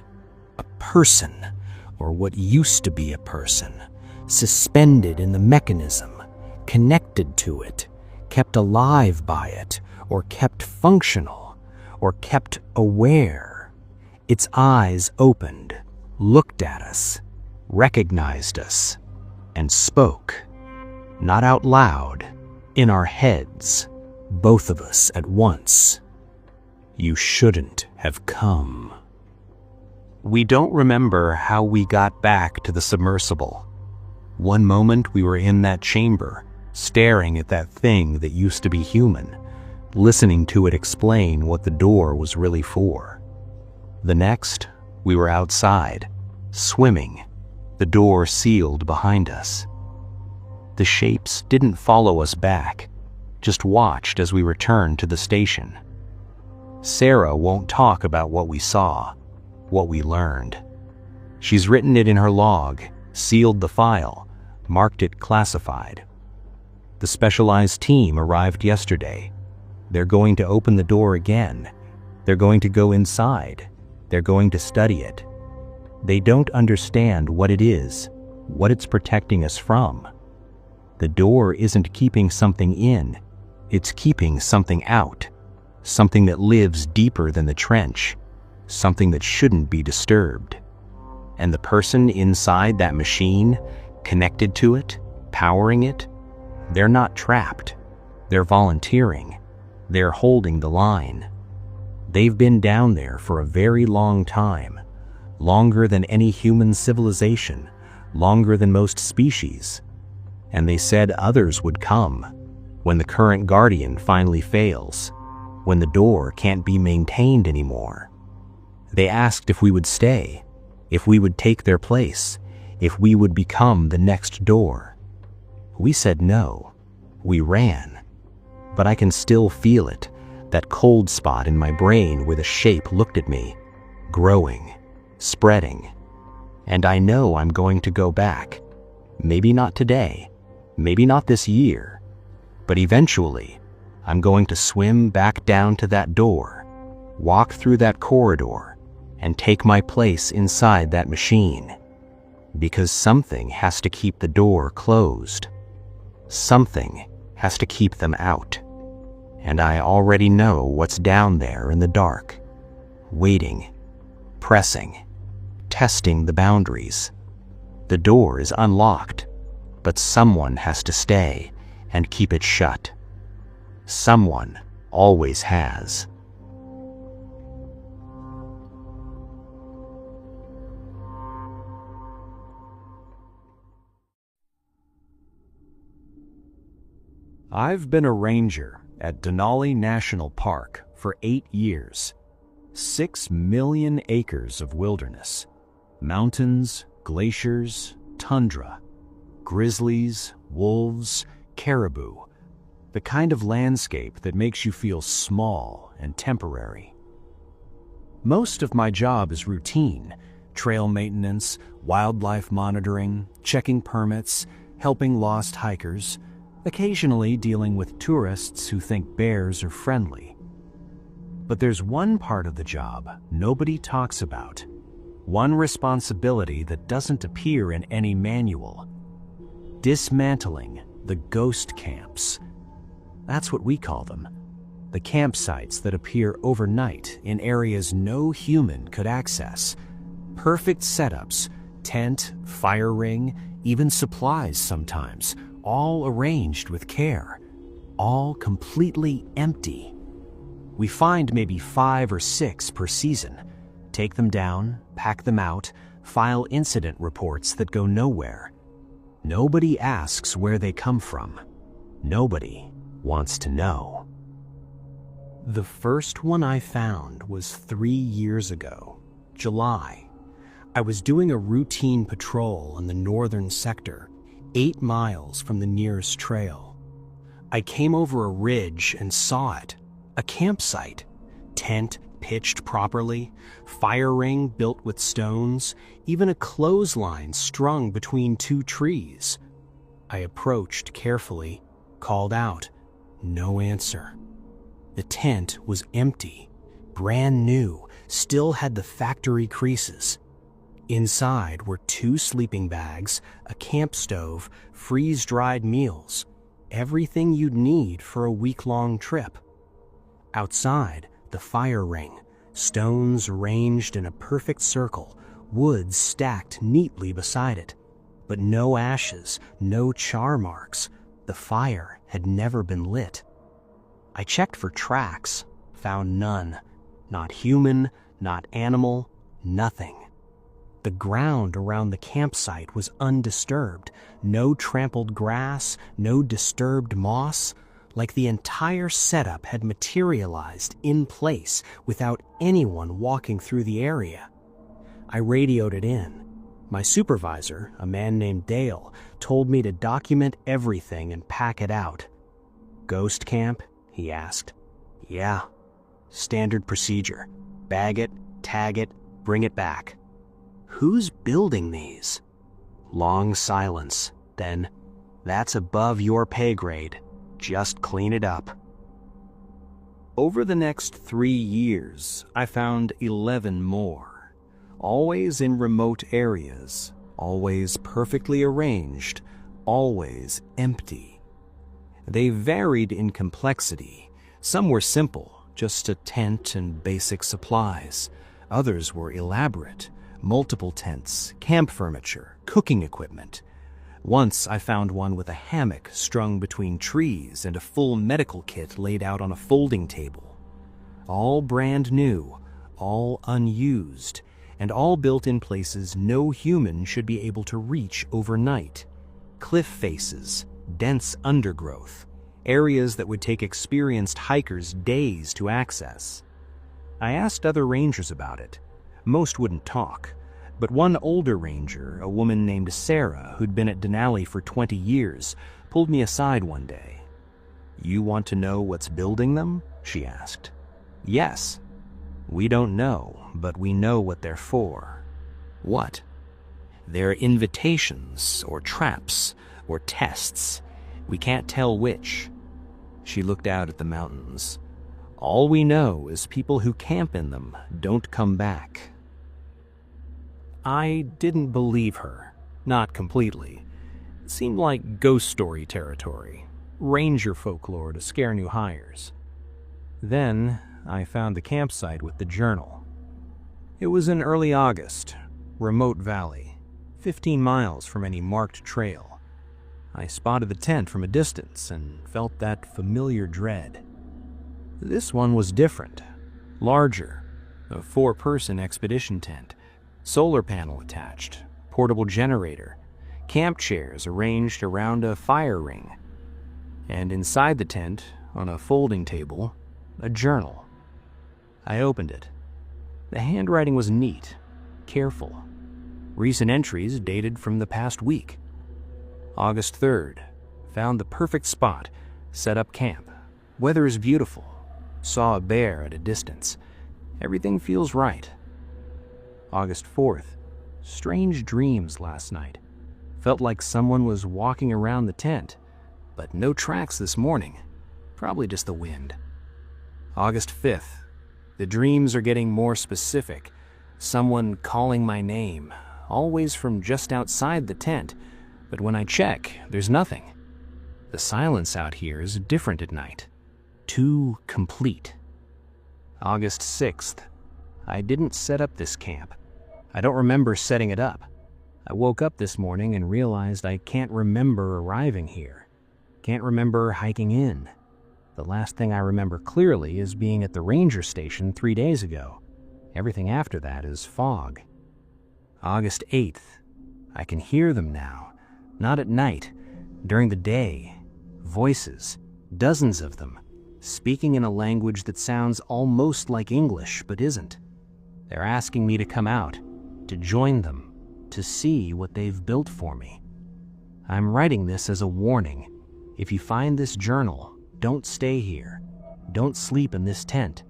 A person, or what used to be a person, suspended in the mechanism, connected to it, kept alive by it, or kept functional, or kept aware. Its eyes opened, looked at us, recognized us, and spoke. Not out loud, in our heads, both of us at once. "You shouldn't have come." We don't remember how we got back to the submersible. One moment we were in that chamber, staring at that thing that used to be human, listening to it explain what the door was really for. The next, we were outside, swimming, the door sealed behind us. The shapes didn't follow us back, just watched as we returned to the station. Sarah won't talk about what we saw, what we learned. She's written it in her log, sealed the file, marked it classified. The specialized team arrived yesterday. They're going to open the door again. They're going to go inside. They're going to study it. They don't understand what it is, what it's protecting us from. The door isn't keeping something in, it's keeping something out, something that lives deeper than the trench, something that shouldn't be disturbed. And the person inside that machine, connected to it, powering it, they're not trapped. They're volunteering. They're holding the line. They've been down there for a very long time, longer than any human civilization, longer than most species. And they said others would come when the current guardian finally fails, when the door can't be maintained anymore. They asked if we would stay, if we would take their place, if we would become the next door. We said no. We ran. But I can still feel it, that cold spot in my brain where the shape looked at me, growing, spreading. And I know I'm going to go back. Maybe not today, maybe not this year, but eventually I'm going to swim back down to that door, walk through that corridor, and take my place inside that machine. Because something has to keep the door closed. Something has to keep them out. And I already know what's down there in the dark, waiting, pressing, testing the boundaries. The door is unlocked, but someone has to stay and keep it shut. Someone always has. I've been a ranger at Denali National Park for 8 years. 6 million acres of wilderness. Mountains, glaciers, tundra, grizzlies, wolves, caribou. The kind of landscape that makes you feel small and temporary. Most of my job is routine, trail maintenance, wildlife monitoring, checking permits, helping lost hikers, occasionally dealing with tourists who think bears are friendly. But there's one part of the job nobody talks about, one responsibility that doesn't appear in any manual: dismantling the ghost camps. That's what we call them. The campsites that appear overnight in areas no human could access. Perfect setups, tent, fire ring, even supplies sometimes, all arranged with care, all completely empty. We find maybe 5 or 6 per season, take them down, pack them out, file incident reports that go nowhere. Nobody asks where they come from. Nobody wants to know. The first one I found was 3 years ago, July. I was doing a routine patrol in the northern sector, 8 miles from the nearest trail. I came over a ridge and saw it, a campsite, tent pitched properly, fire ring built with stones, even a clothesline strung between 2 trees. I approached carefully, called out. No answer. The tent was empty, brand new, still had the factory creases. Inside were 2 sleeping bags, a camp stove, freeze-dried meals, everything you'd need for a week-long trip. Outside, the fire ring, stones arranged in a perfect circle, wood stacked neatly beside it. But no ashes, no char marks. The fire had never been lit. I checked for tracks, found none. Not human, not animal, nothing. The ground around the campsite was undisturbed. No trampled grass, no disturbed moss. Like the entire setup had materialized in place without anyone walking through the area. I radioed it in. My supervisor, a man named Dale, told me to document everything and pack it out. Ghost camp? He asked. Yeah. Standard procedure. Bag it, tag it, bring it back. Who's building these? Long silence. Then, that's above your pay grade. Just clean it up. Over the next 3 years, I found 11 more. Always in remote areas, always perfectly arranged, always empty. They varied in complexity. Some were simple, just a tent and basic supplies. Others were elaborate, multiple tents, camp furniture, cooking equipment. Once I found one with a hammock strung between trees and a full medical kit laid out on a folding table. All brand new, all unused, and all built in places no human should be able to reach overnight. Cliff faces, dense undergrowth, areas that would take experienced hikers days to access. I asked other rangers about it. Most wouldn't talk. But one older ranger, a woman named Sarah, who'd been at Denali for 20 years, pulled me aside one day. You want to know what's building them? She asked. Yes. We don't know, but we know what they're for. What? They're invitations, or traps, or tests. We can't tell which. She looked out at the mountains. All we know is people who camp in them don't come back. I didn't believe her. Not completely. It seemed like ghost story territory, ranger folklore to scare new hires. Then I found the campsite with the journal. It was in early August, remote valley, 15 miles from any marked trail. I spotted the tent from a distance and felt that familiar dread. This one was different, larger, a 4-person expedition tent. Solar panel attached, portable generator, camp chairs arranged around a fire ring, and inside the tent, on a folding table, a journal. I opened it. The handwriting was neat, careful. Recent entries dated from the past week. August 3rd, found the perfect spot, set up camp. Weather is beautiful. Saw a bear at a distance. Everything feels right. August 4th, Strange dreams last night. Felt like someone was walking around the tent, but no tracks this morning. Probably just the wind. August 5th. The dreams are getting more specific. Someone calling my name, always from just outside the tent, but when I check, there's nothing. The silence out here is different at night. Too complete. August 6th. I didn't set up this camp. I don't remember setting it up. I woke up this morning and realized I can't remember arriving here. Can't remember hiking in. The last thing I remember clearly is being at the ranger station 3 days ago. Everything after that is fog. August 8th. I can hear them now. Not at night. During the day. Voices. Dozens of them. Speaking in a language that sounds almost like English, but isn't. They're asking me to come out. To join them. To see what they've built for me. I'm writing this as a warning. If you find this journal, don't stay here. Don't sleep in this tent.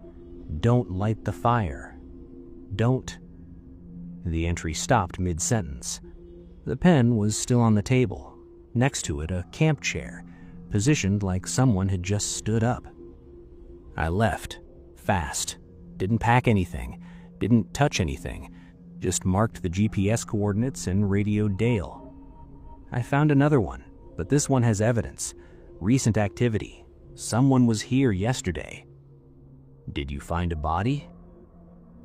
Don't light the fire. Don't. The entry stopped mid-sentence. The pen was still on the table. Next to it, a camp chair, positioned like someone had just stood up. I left, fast. Didn't pack anything. Didn't touch anything. Just marked the GPS coordinates and radioed Dale. I found another one, but this one has evidence. Recent activity. Someone was here yesterday. Did you find a body?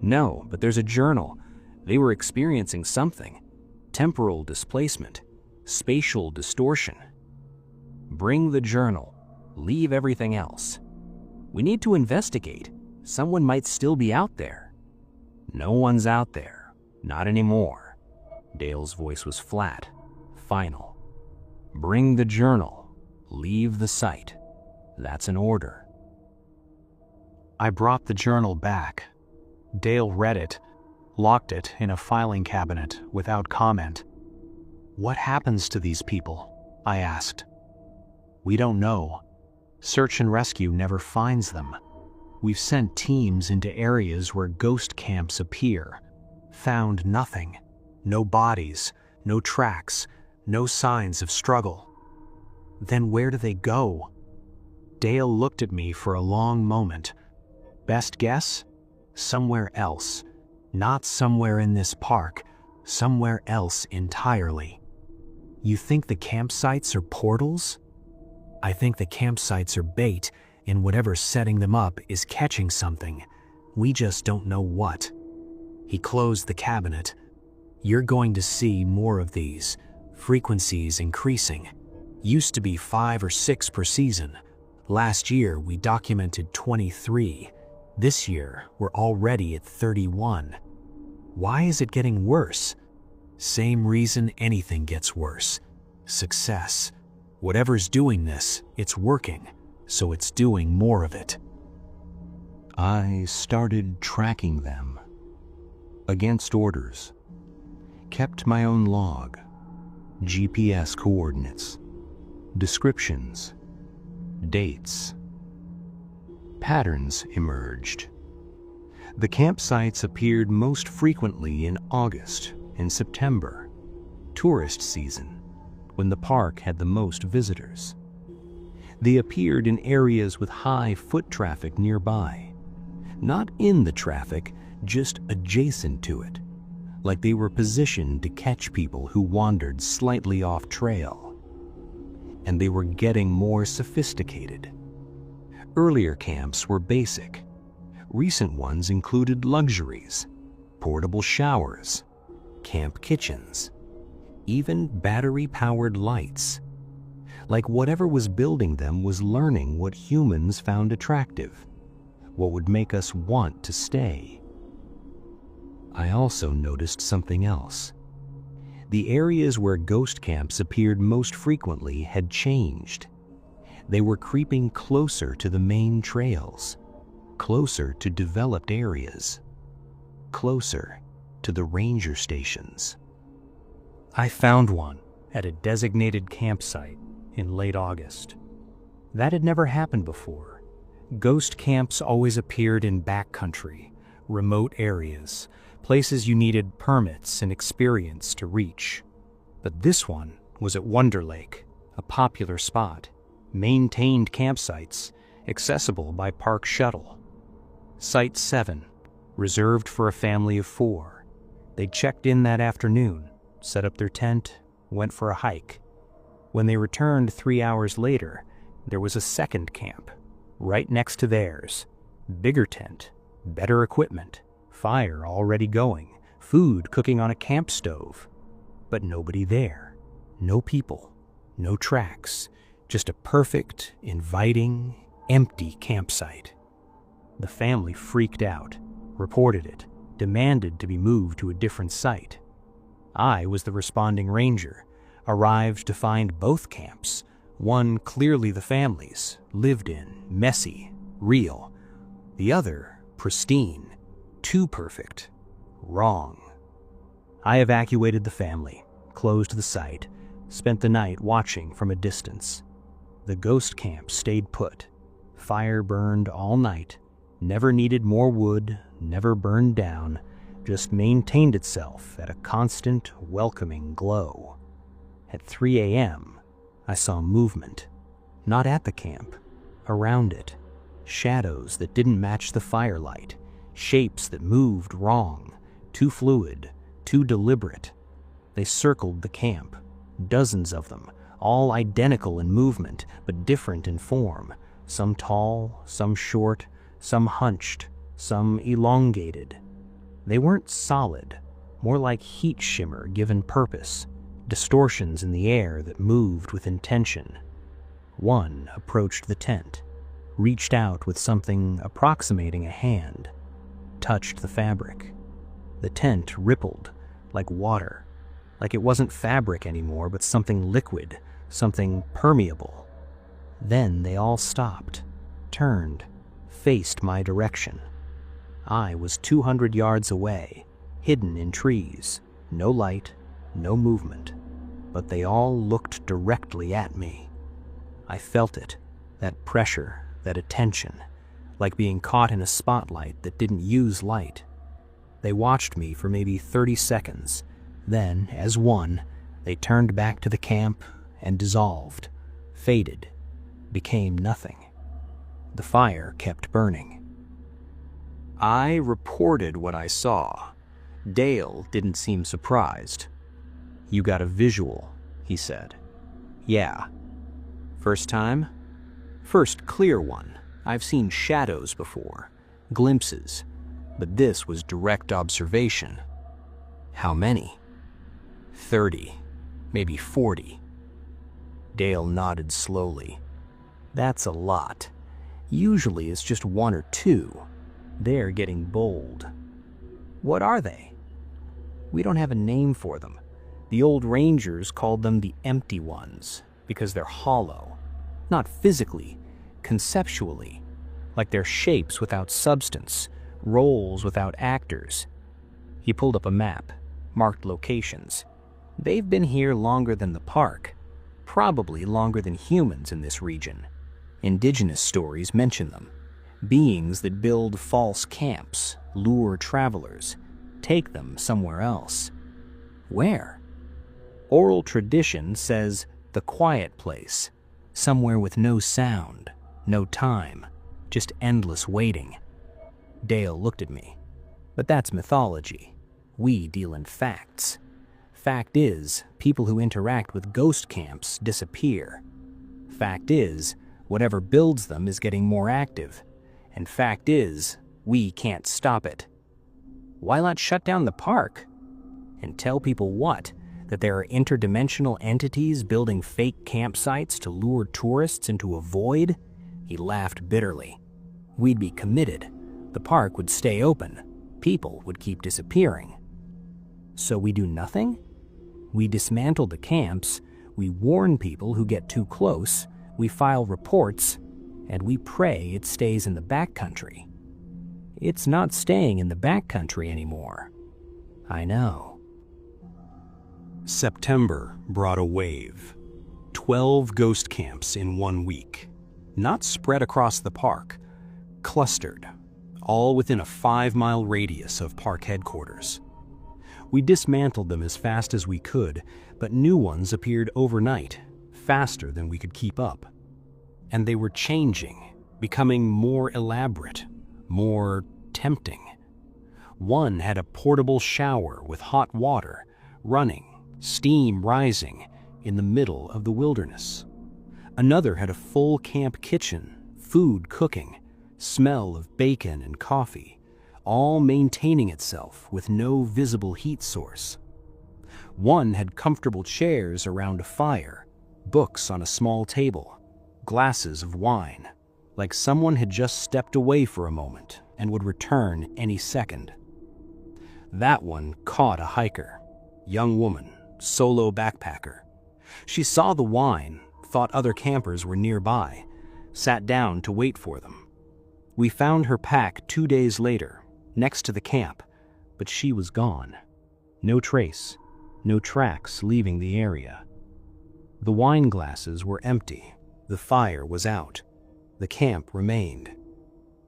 No, but there's a journal. They were experiencing something. Temporal displacement. Spatial distortion. Bring the journal. Leave everything else. We need to investigate. Someone might still be out there. No one's out there. Not anymore. Dale's voice was flat, final. Bring the journal. Leave the site. That's an order. I brought the journal back. Dale read it, locked it in a filing cabinet without comment. What happens to these people? I asked. We don't know. Search and rescue never finds them. We've sent teams into areas where ghost camps appear. Found nothing. No bodies, no tracks, no signs of struggle. Then where do they go? Dale looked at me for a long moment. Best guess? Somewhere else. Not somewhere in this park. Somewhere else entirely. You think the campsites are portals? I think the campsites are bait, and whatever's setting them up is catching something. We just don't know what. He closed the cabinet. You're going to see more of these. Frequencies increasing. Used to be 5 or 6 per season. Last year, we documented 23. This year, we're already at 31. Why is it getting worse? Same reason anything gets worse. Success. Whatever's doing this, it's working, so it's doing more of it. I started tracking them. Against orders. Kept my own log. GPS coordinates. Descriptions. Dates. Patterns emerged. The campsites appeared most frequently in August and September, tourist season, when the park had the most visitors. They appeared in areas with high foot traffic nearby. Not in the traffic, just adjacent to it, like they were positioned to catch people who wandered slightly off trail. And they were getting more sophisticated. Earlier camps were basic. Recent ones included luxuries, portable showers, camp kitchens, even battery-powered lights. Like whatever was building them was learning what humans found attractive, what would make us want to stay. I also noticed something else. The areas where ghost camps appeared most frequently had changed. They were creeping closer to the main trails, closer to developed areas, closer to the ranger stations. I found one at a designated campsite in late August. That had never happened before. Ghost camps always appeared in backcountry, remote areas, places you needed permits and experience to reach. But this one was at Wonder Lake, a popular spot, maintained campsites, accessible by park shuttle. Site 7, reserved for a family of 4. They checked in that afternoon, set up their tent, went for a hike. When they returned 3 hours later, there was a second camp, right next to theirs. Bigger tent, better equipment, fire already going, food cooking on a camp stove. But nobody there. No people, no tracks, just a perfect, inviting, empty campsite. The family freaked out, reported it, demanded to be moved to a different site. I was the responding ranger, arrived to find both camps, one clearly the family's, lived in, messy, real. The other, pristine, too perfect, wrong. I evacuated the family, closed the site, spent the night watching from a distance. The ghost camp stayed put. Fire burned all night, never needed more wood, never burned down, just maintained itself at a constant, welcoming glow. At 3 a.m., I saw movement. Not at the camp, around it. Shadows that didn't match the firelight, shapes that moved wrong, too fluid, too deliberate. They circled the camp, dozens of them, all identical in movement, but different in form. Some tall, some short, some hunched, some elongated. They weren't solid, more like heat shimmer given purpose, distortions in the air that moved with intention. One approached the tent, reached out with something approximating a hand, touched the fabric. The tent rippled like water, like it wasn't fabric anymore, but something liquid, something permeable. Then they all stopped, turned, faced my direction. I was 200 yards away, hidden in trees, no light, no movement, but they all looked directly at me. I felt it, that pressure, that attention, like being caught in a spotlight that didn't use light. They watched me for maybe 30 seconds. Then, as one, they turned back to the camp and dissolved, faded, became nothing. The fire kept burning. I reported what I saw. Dale didn't seem surprised. "You got a visual," he said. "Yeah." "First time?" "First clear one. I've seen shadows before, glimpses, but this was direct observation." "How many?" 30, maybe 40. Dale nodded slowly. "That's a lot. Usually it's just 1 or 2. They're getting bold." "What are they?" "We don't have a name for them. The old rangers called them the empty ones because they're hollow. Not physically, conceptually. Like they're shapes without substance, roles without actors." He pulled up a map, marked locations. "They've been here longer than the park, probably longer than humans in this region. Indigenous stories mention them. Beings that build false camps, lure travelers, take them somewhere else." "Where?" "Oral tradition says the quiet place, somewhere with no sound, no time, just endless waiting." Dale looked at me. "But that's mythology. We deal in facts. Fact is, people who interact with ghost camps disappear. Fact is, whatever builds them is getting more active. And fact is, we can't stop it." "Why not shut down the park?" "And tell people what? That there are interdimensional entities building fake campsites to lure tourists into a void?" He laughed bitterly. "We'd be committed. The park would stay open. People would keep disappearing." "So we do nothing?" "We dismantle the camps, we warn people who get too close, we file reports, and we pray it stays in the backcountry." "It's not staying in the backcountry anymore." "I know." September brought a wave. 12 ghost camps in 1 week. Not spread across the park, clustered, all within a 5-mile radius of park headquarters. We dismantled them as fast as we could, but new ones appeared overnight, faster than we could keep up. And they were changing, becoming more elaborate, more tempting. One had a portable shower with hot water, running, steam rising, in the middle of the wilderness. Another had a full camp kitchen, food cooking, smell of bacon and coffee, all maintaining itself with no visible heat source. One had comfortable chairs around a fire, books on a small table, glasses of wine, like someone had just stepped away for a moment and would return any second. That one caught a hiker, young woman, solo backpacker. She saw the wine, thought other campers were nearby, sat down to wait for them. We found her pack 2 days later, next to the camp, but she was gone. No trace, no tracks leaving the area. The wine glasses were empty, the fire was out, the camp remained.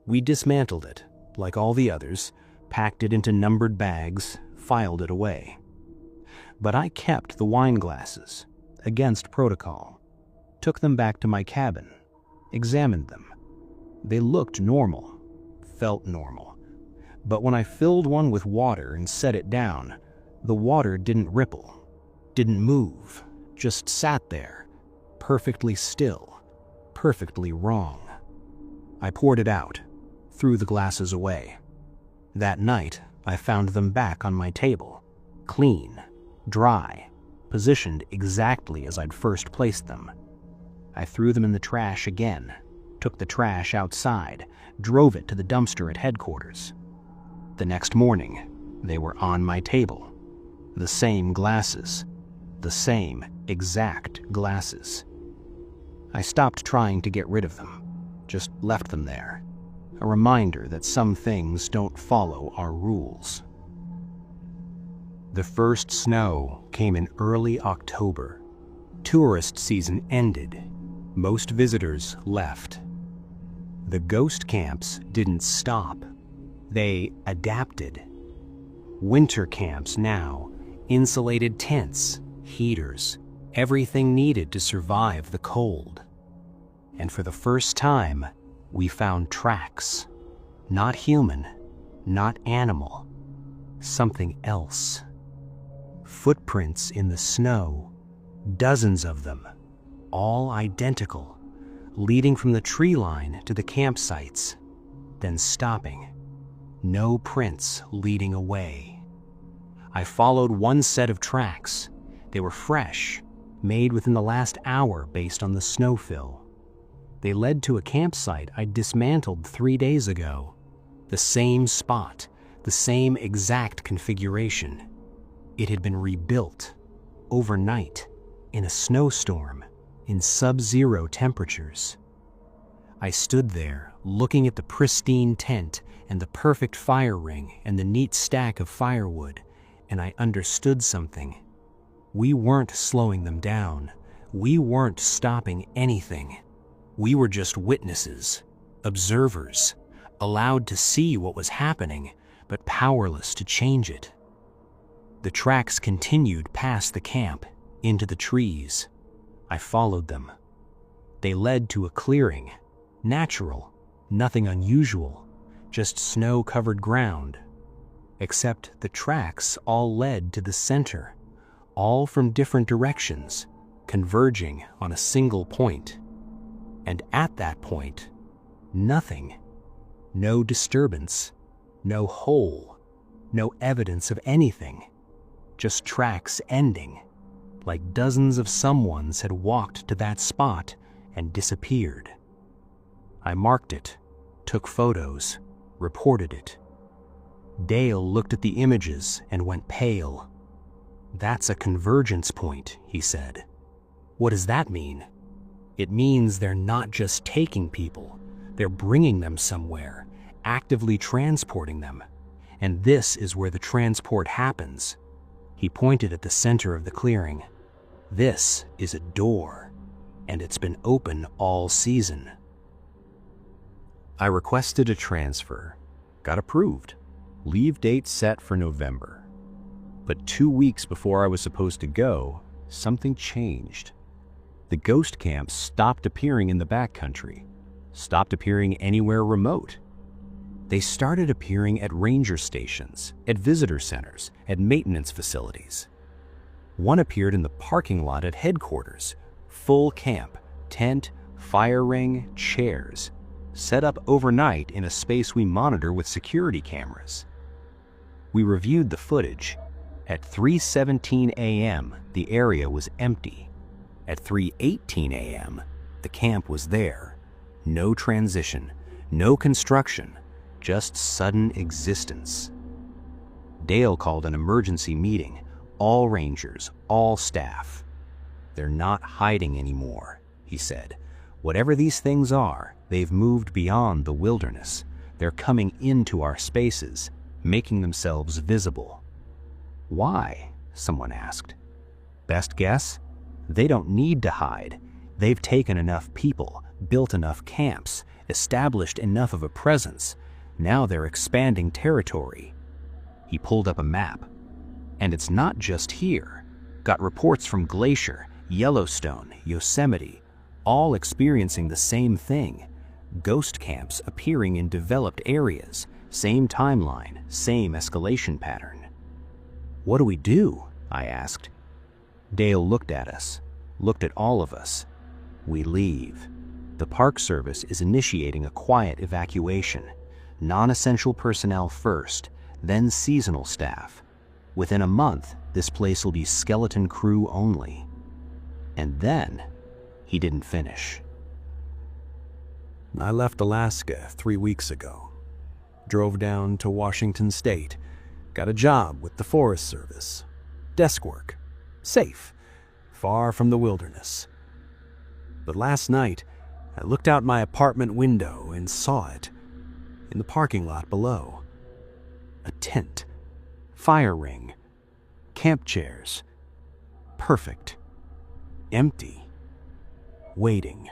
We dismantled it, like all the others, packed it into numbered bags, filed it away. But I kept the wine glasses, against protocol, took them back to my cabin, examined them. They looked normal, felt normal. But when I filled one with water and set it down, the water didn't ripple, didn't move, just sat there, perfectly still, perfectly wrong. I poured it out, threw the glasses away. That night, I found them back on my table, clean, dry, positioned exactly as I'd first placed them. I threw them in the trash again, took the trash outside, drove it to the dumpster at headquarters. The next morning, they were on my table. The same glasses. The same exact glasses. I stopped trying to get rid of them, just left them there. A reminder that some things don't follow our rules. The first snow came in early October. Tourist season ended. Most visitors left. The ghost camps didn't stop. They adapted. Winter camps now, insulated tents, heaters, everything needed to survive the cold. And for the first time, we found tracks. Not human, not animal, something else. Footprints in the snow, dozens of them, all identical, leading from the tree line to the campsites, then stopping. No prints leading away. I followed one set of tracks. They were fresh, made within the last hour based on the snowfill. They led to a campsite I dismantled 3 days ago. The same spot, the same exact configuration. It had been rebuilt, overnight, in a snowstorm, in sub-zero temperatures. I stood there, looking at the pristine tent and the perfect fire ring and the neat stack of firewood, and I understood something. We weren't slowing them down. We weren't stopping anything. We were just witnesses, observers, allowed to see what was happening, but powerless to change it. The tracks continued past the camp, into the trees. I followed them. They led to a clearing, natural, nothing unusual, just snow-covered ground. Except the tracks all led to the center, all from different directions, converging on a single point. And at that point, nothing. No disturbance, no hole, no evidence of anything. Just tracks ending, like dozens of someones had walked to that spot and disappeared. I marked it, took photos, reported it. Dale looked at the images and went pale. "That's a convergence point," he said. "What does that mean?" "It means they're not just taking people, they're bringing them somewhere, actively transporting them. And this is where the transport happens." He pointed at the center of the clearing. "This is a door, and it's been open all season." I requested a transfer. Got approved. Leave date set for November. But 2 weeks before I was supposed to go, something changed. The ghost camps stopped appearing in the backcountry, stopped appearing anywhere remote. They started appearing at ranger stations, at visitor centers, at maintenance facilities. One appeared in the parking lot at headquarters, full camp, tent, fire ring, chairs, set up overnight in a space we monitor with security cameras. We reviewed the footage. At 3:17 a.m., the area was empty. At 3:18 a.m., the camp was there. No transition, no construction, just sudden existence. Dale called an emergency meeting. All rangers, all staff. They're not hiding anymore, he said. Whatever these things are, they've moved beyond the wilderness. They're coming into our spaces, making themselves visible. Why? Someone asked. Best guess? They don't need to hide. They've taken enough people, built enough camps, established enough of a presence. Now they're expanding territory. He pulled up a map. And it's not just here. Got reports from Glacier, Yellowstone, Yosemite, all experiencing the same thing. Ghost camps appearing in developed areas, same timeline, same escalation pattern. What do we do? I asked. Dale looked at us, looked at all of us. We leave. The Park Service is initiating a quiet evacuation. Non-essential personnel first, then seasonal staff. Within a month, this place will be skeleton crew only. And then, he didn't finish. I left Alaska 3 weeks ago. Drove down to Washington State. Got a job with the Forest Service. Desk work. Safe. Far from the wilderness. But last night, I looked out my apartment window and saw it. In the parking lot below. A tent. Fire ring. Camp chairs. Perfect. Empty. Waiting.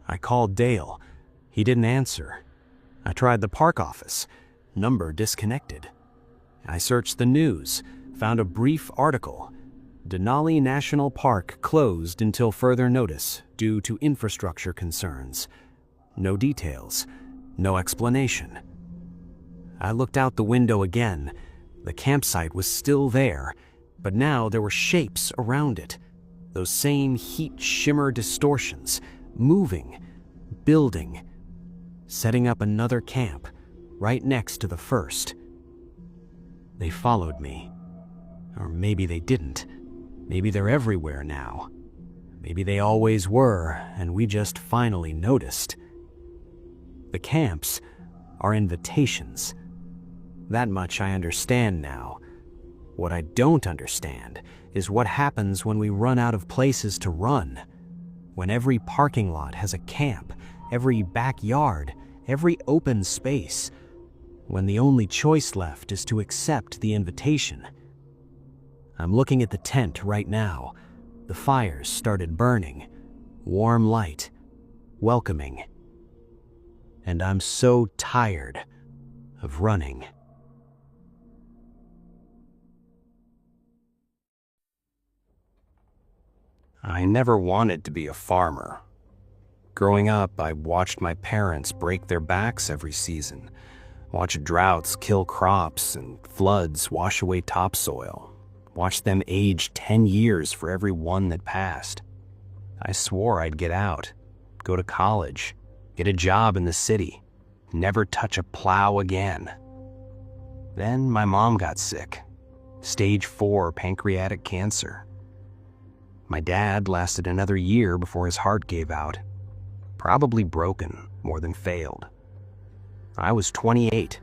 I called Dale. He didn't answer. I tried the park office. Number disconnected. I searched the news. Found a brief article. Denali National Park closed until further notice due to infrastructure concerns. No details. No explanation. I looked out the window again. The campsite was still there, but now there were shapes around it. Those same heat shimmer distortions, moving, building, setting up another camp right next to the first. They followed me. Or maybe they didn't. Maybe they're everywhere now. Maybe they always were, and we just finally noticed. The camps are invitations. That much I understand now. What I don't understand is what happens when we run out of places to run. When every parking lot has a camp, every backyard, every open space. When the only choice left is to accept the invitation. I'm looking at the tent right now. The fires started burning. Warm light. Welcoming. And I'm so tired of running. I never wanted to be a farmer. Growing up, I watched my parents break their backs every season, watch droughts kill crops and floods wash away topsoil, watch them age 10 years for every one that passed. I swore I'd get out, go to college, get a job in the city, never touch a plow again. Then my mom got sick, stage 4 pancreatic cancer. My dad lasted another year before his heart gave out. Probably broken more than failed. I was 28,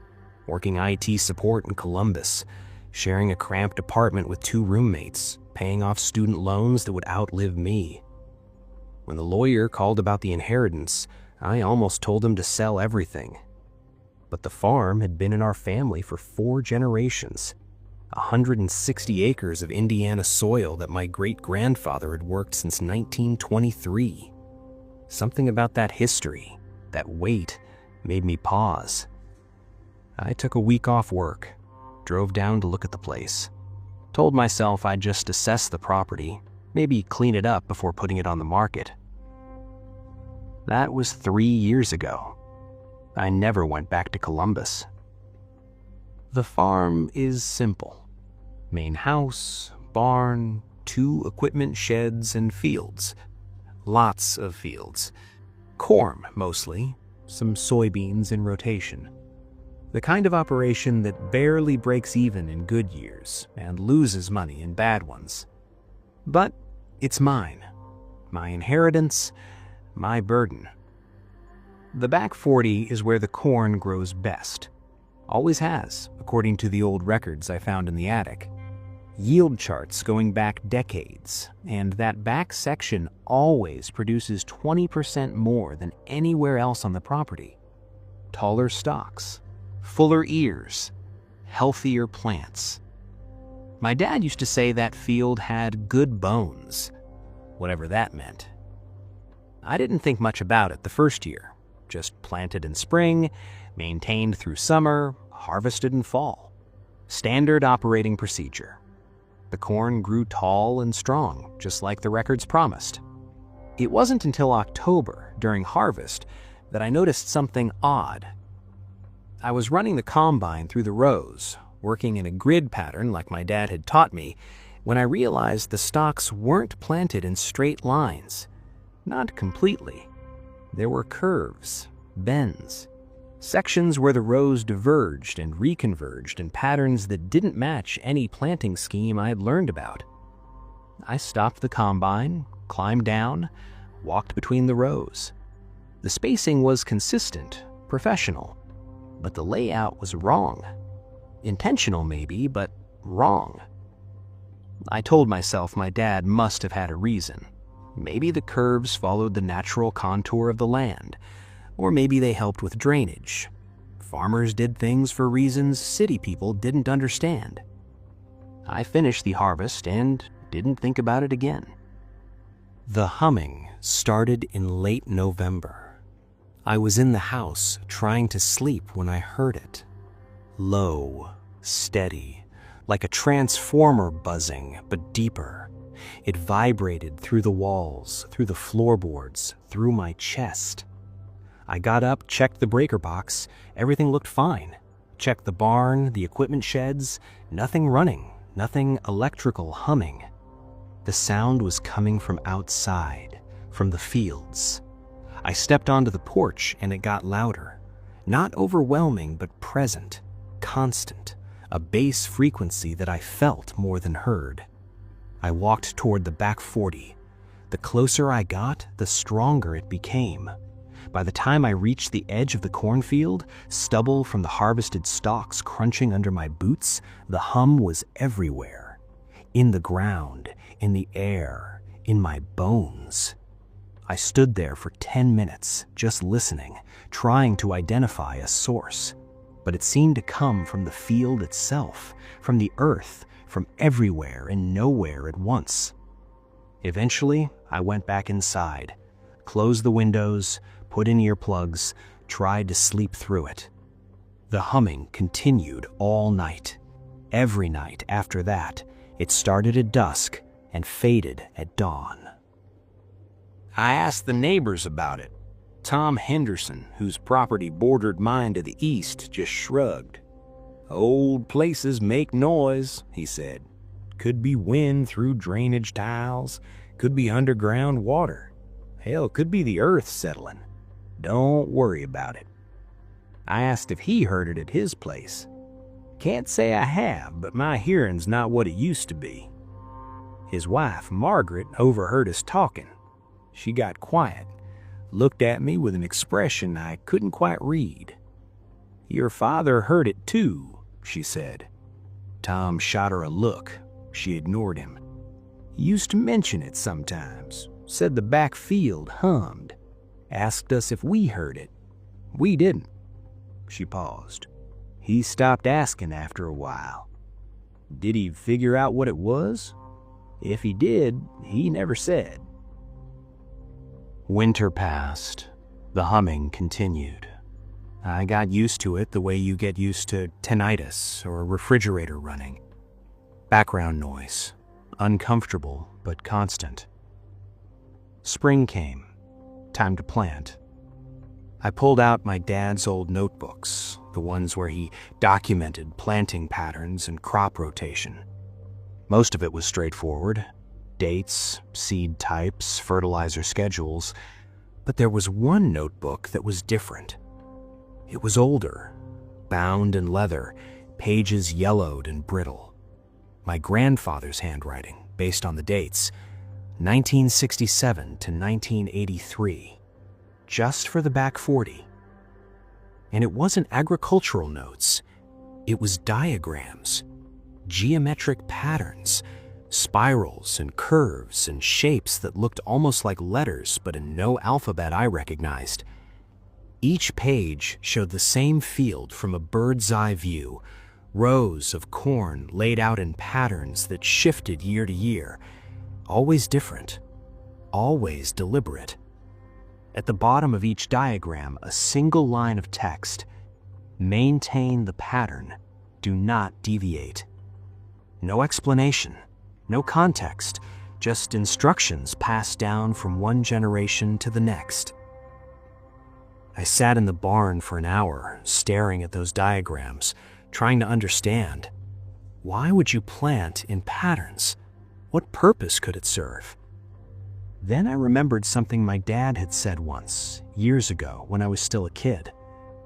working IT support in Columbus, sharing a cramped apartment with 2 roommates, paying off student loans that would outlive me. When the lawyer called about the inheritance, I almost told him to sell everything. But the farm had been in our family for 4 generations. 160 acres of Indiana soil that my great-grandfather had worked since 1923. Something about that history, that weight, made me pause. I took a week off work, drove down to look at the place. Told myself I'd just assess the property, maybe clean it up before putting it on the market. That was 3 years ago. I never went back to Columbus. The farm is simple. Main house, barn, 2 equipment sheds, and fields. Lots of fields. Corn, mostly. Some soybeans in rotation. The kind of operation that barely breaks even in good years and loses money in bad ones. But it's mine. My inheritance, my burden. The back 40 is where the corn grows best. Always has, according to the old records I found in the attic. Yield charts going back decades, and that back section always produces 20% more than anywhere else on the property. Taller stalks, fuller ears, healthier plants. My dad used to say that field had good bones, whatever that meant. I didn't think much about it the first year. Just planted in spring, maintained through summer, harvested in fall. Standard operating procedure. The corn grew tall and strong, just like the records promised. It wasn't until October, during harvest, that I noticed something odd. I was running the combine through the rows, working in a grid pattern like my dad had taught me, when I realized the stalks weren't planted in straight lines. Not completely. There were curves, bends, sections where the rows diverged and reconverged in patterns that didn't match any planting scheme I had learned about. I stopped the combine, climbed down, walked between the rows. The spacing was consistent, professional, but the layout was wrong. Intentional maybe, but wrong. I told myself my dad must have had a reason. Maybe the curves followed the natural contour of the land, or maybe they helped with drainage. Farmers did things for reasons city people didn't understand. I finished the harvest and didn't think about it again. The humming started in late November. I was in the house trying to sleep when I heard it. Low, steady, like a transformer buzzing, but deeper. It vibrated through the walls, through the floorboards, through my chest. I got up, checked the breaker box. Everything looked fine. Checked the barn, the equipment sheds. Nothing running, nothing electrical humming. The sound was coming from outside, from the fields. I stepped onto the porch and it got louder. Not overwhelming, but present, constant, a bass frequency that I felt more than heard. I walked toward the back 40. The closer I got, the stronger it became. By the time I reached the edge of the cornfield, stubble from the harvested stalks crunching under my boots, the hum was everywhere. In the ground, in the air, in my bones. I stood there for 10 minutes, just listening, trying to identify a source. But it seemed to come from the field itself, from the earth, from everywhere and nowhere at once. Eventually, I went back inside, closed the windows, put in earplugs, tried to sleep through it. The humming continued all night. Every night after that, it started at dusk and faded at dawn. I asked the neighbors about it. Tom Henderson, whose property bordered mine to the east, just shrugged. "Old places make noise," he said. "Could be wind through drainage tiles, could be underground water. Hell, could be the earth settling. Don't worry about it." I asked if he heard it at his place. "Can't say I have, but my hearing's not what it used to be." His wife, Margaret, overheard us talking. She got quiet, looked at me with an expression I couldn't quite read. "Your father heard it too," she said. Tom shot her a look. She ignored him. "He used to mention it sometimes, said the back field hummed. Asked us if we heard it. We didn't." She paused. "He stopped asking after a while." "Did he figure out what it was?" "If he did, he never said." Winter passed. The humming continued. I got used to it the way you get used to tinnitus or a refrigerator running. Background noise, uncomfortable but constant. Spring came, time to plant. I pulled out my dad's old notebooks, the ones where he documented planting patterns and crop rotation. Most of it was straightforward: dates, seed types, fertilizer schedules. But there was one notebook that was different. It was older, bound in leather, pages yellowed and brittle. My grandfather's handwriting, based on the dates, 1967 to 1983, just for the back 40. And it wasn't agricultural notes. It was diagrams, geometric patterns, spirals and curves and shapes that looked almost like letters, but in no alphabet I recognized. Each page showed the same field from a bird's eye view, rows of corn laid out in patterns that shifted year to year, always different, always deliberate. At the bottom of each diagram, a single line of text: maintain the pattern, do not deviate. No explanation, no context, just instructions passed down from one generation to the next. I sat in the barn for an hour, staring at those diagrams, trying to understand. Why would you plant in patterns? What purpose could it serve? Then I remembered something my dad had said once, years ago, when I was still a kid.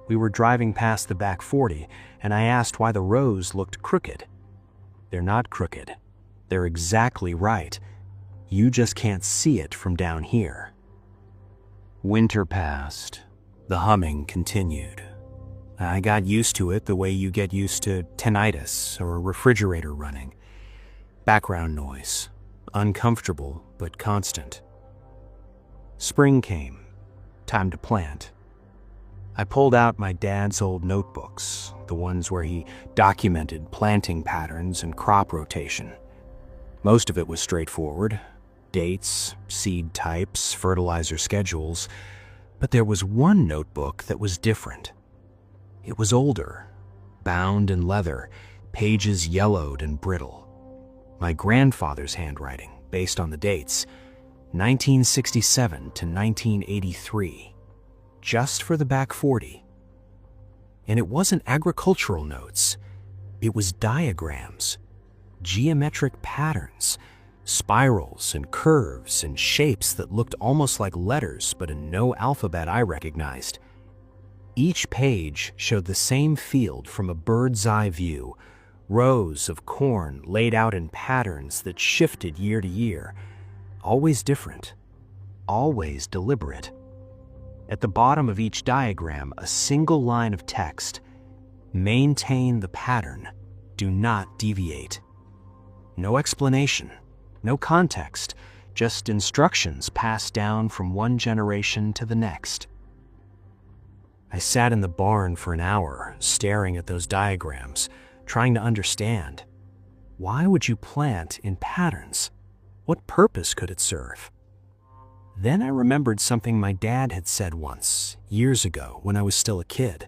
We were driving past the back 40, and I asked why the rows looked crooked. They're not crooked. They're exactly right. You just can't see it from down here. Winter passed. The humming continued. I got used to it the way you get used to tinnitus or a refrigerator running. Background noise, uncomfortable but constant. Spring came, time to plant. I pulled out my dad's old notebooks, the ones where he documented planting patterns and crop rotation. Most of it was straightforward: dates, seed types, fertilizer schedules. But there was one notebook that was different. It was older, bound in leather, pages yellowed and brittle. My grandfather's handwriting, based on the dates, 1967 to 1983, just for the back 40. And it wasn't agricultural notes. It was diagrams, geometric patterns, spirals and curves and shapes that looked almost like letters, but in no alphabet I recognized. Each page showed the same field from a bird's eye view, rows of corn laid out in patterns that shifted year to year, always different, always deliberate. At the bottom of each diagram, a single line of text: maintain the pattern, do not deviate. No explanation, no context, just instructions passed down from one generation to the next. I sat in the barn for an hour, staring at those diagrams, trying to understand. Why would you plant in patterns? What purpose could it serve? Then I remembered something my dad had said once, years ago, when I was still a kid.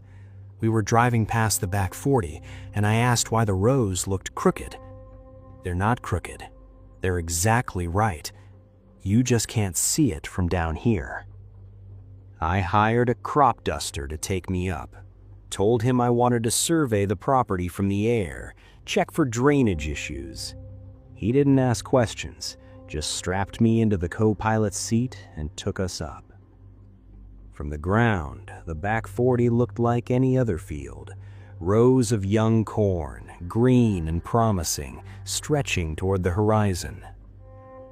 We were driving past the back 40, and I asked why the rows looked crooked. They're not crooked. They're exactly right. You just can't see it from down here. I hired a crop duster to take me up. Told him I wanted to survey the property from the air, check for drainage issues. He didn't ask questions, just strapped me into the co-pilot's seat and took us up. From the ground, the back 40 looked like any other field. Rows of young corn, green and promising, stretching toward the horizon.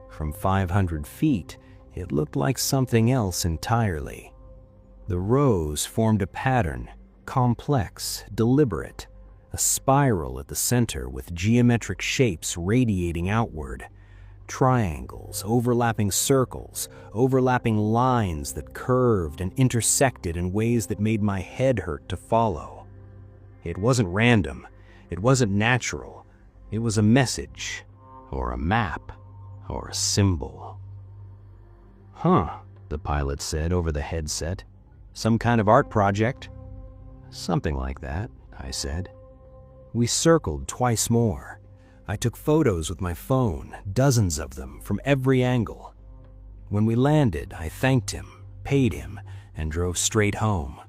From 500 feet, it looked like something else entirely. The rows formed a pattern, complex, deliberate, a spiral at the center with geometric shapes radiating outward. Triangles, overlapping circles, overlapping lines that curved and intersected in ways that made my head hurt to follow. It wasn't random. It wasn't natural. It was a message, or a map, or a symbol. "Huh," the pilot said over the headset. "Some kind of art project." "Something like that," I said. We circled twice more. I took photos with my phone, dozens of them, from every angle. When we landed, I thanked him, paid him, and drove straight home.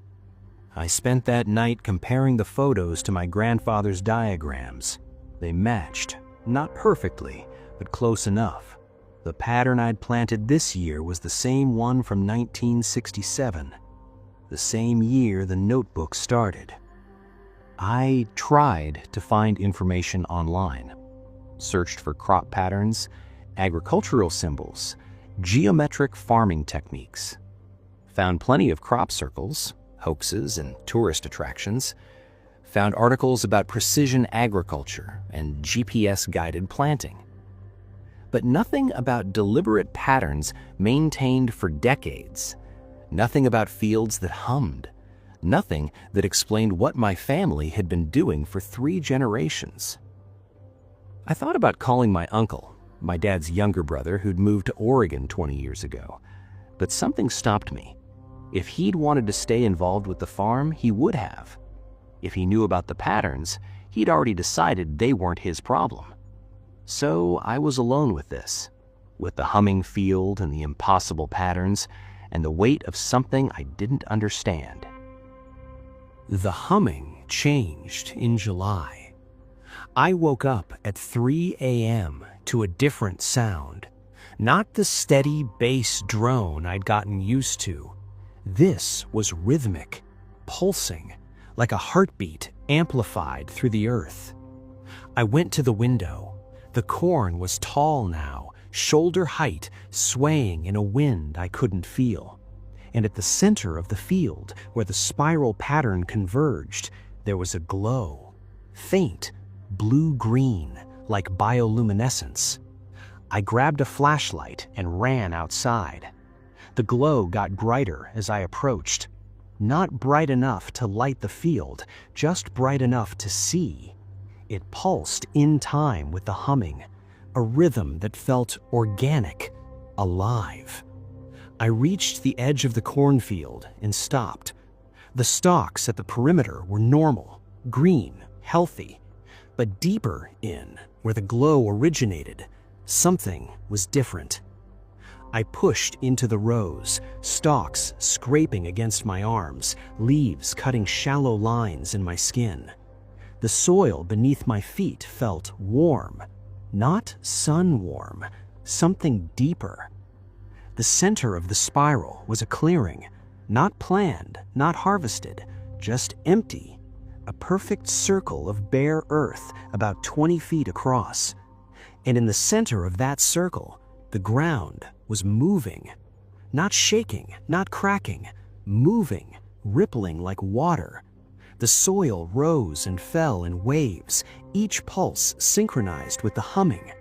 I spent that night comparing the photos to my grandfather's diagrams. They matched, not perfectly, but close enough. The pattern I'd planted this year was the same one from 1967, the same year the notebook started. I tried to find information online, searched for crop patterns, agricultural symbols, geometric farming techniques, found plenty of crop circles, hoaxes, and tourist attractions, found articles about precision agriculture and GPS-guided planting. But nothing about deliberate patterns maintained for decades, nothing about fields that hummed, nothing that explained what my family had been doing for 3 generations. I thought about calling my uncle, my dad's younger brother who'd moved to Oregon 20 years ago, but something stopped me. If he'd wanted to stay involved with the farm, he would have. If he knew about the patterns, he'd already decided they weren't his problem. So I was alone with this, with the humming field and the impossible patterns, and the weight of something I didn't understand. The humming changed in July. I woke up at 3 a.m. to a different sound, not the steady bass drone I'd gotten used to. This was rhythmic, pulsing, like a heartbeat amplified through the earth. I went to the window. The corn was tall now, shoulder height, swaying in a wind I couldn't feel. And at the center of the field, where the spiral pattern converged, there was a glow, faint, blue-green, like bioluminescence. I grabbed a flashlight and ran outside. The glow got brighter as I approached. Not bright enough to light the field, just bright enough to see. It pulsed in time with the humming, a rhythm that felt organic, alive. I reached the edge of the cornfield and stopped. The stalks at the perimeter were normal, green, healthy, but deeper in, where the glow originated, something was different. I pushed into the rows, stalks scraping against my arms, leaves cutting shallow lines in my skin. The soil beneath my feet felt warm, not sun-warm, something deeper. The center of the spiral was a clearing, not planned, not harvested, just empty, a perfect circle of bare earth about 20 feet across. And in the center of that circle, the ground was moving, not shaking, not cracking, moving, rippling like water. The soil rose and fell in waves, each pulse synchronized with the humming.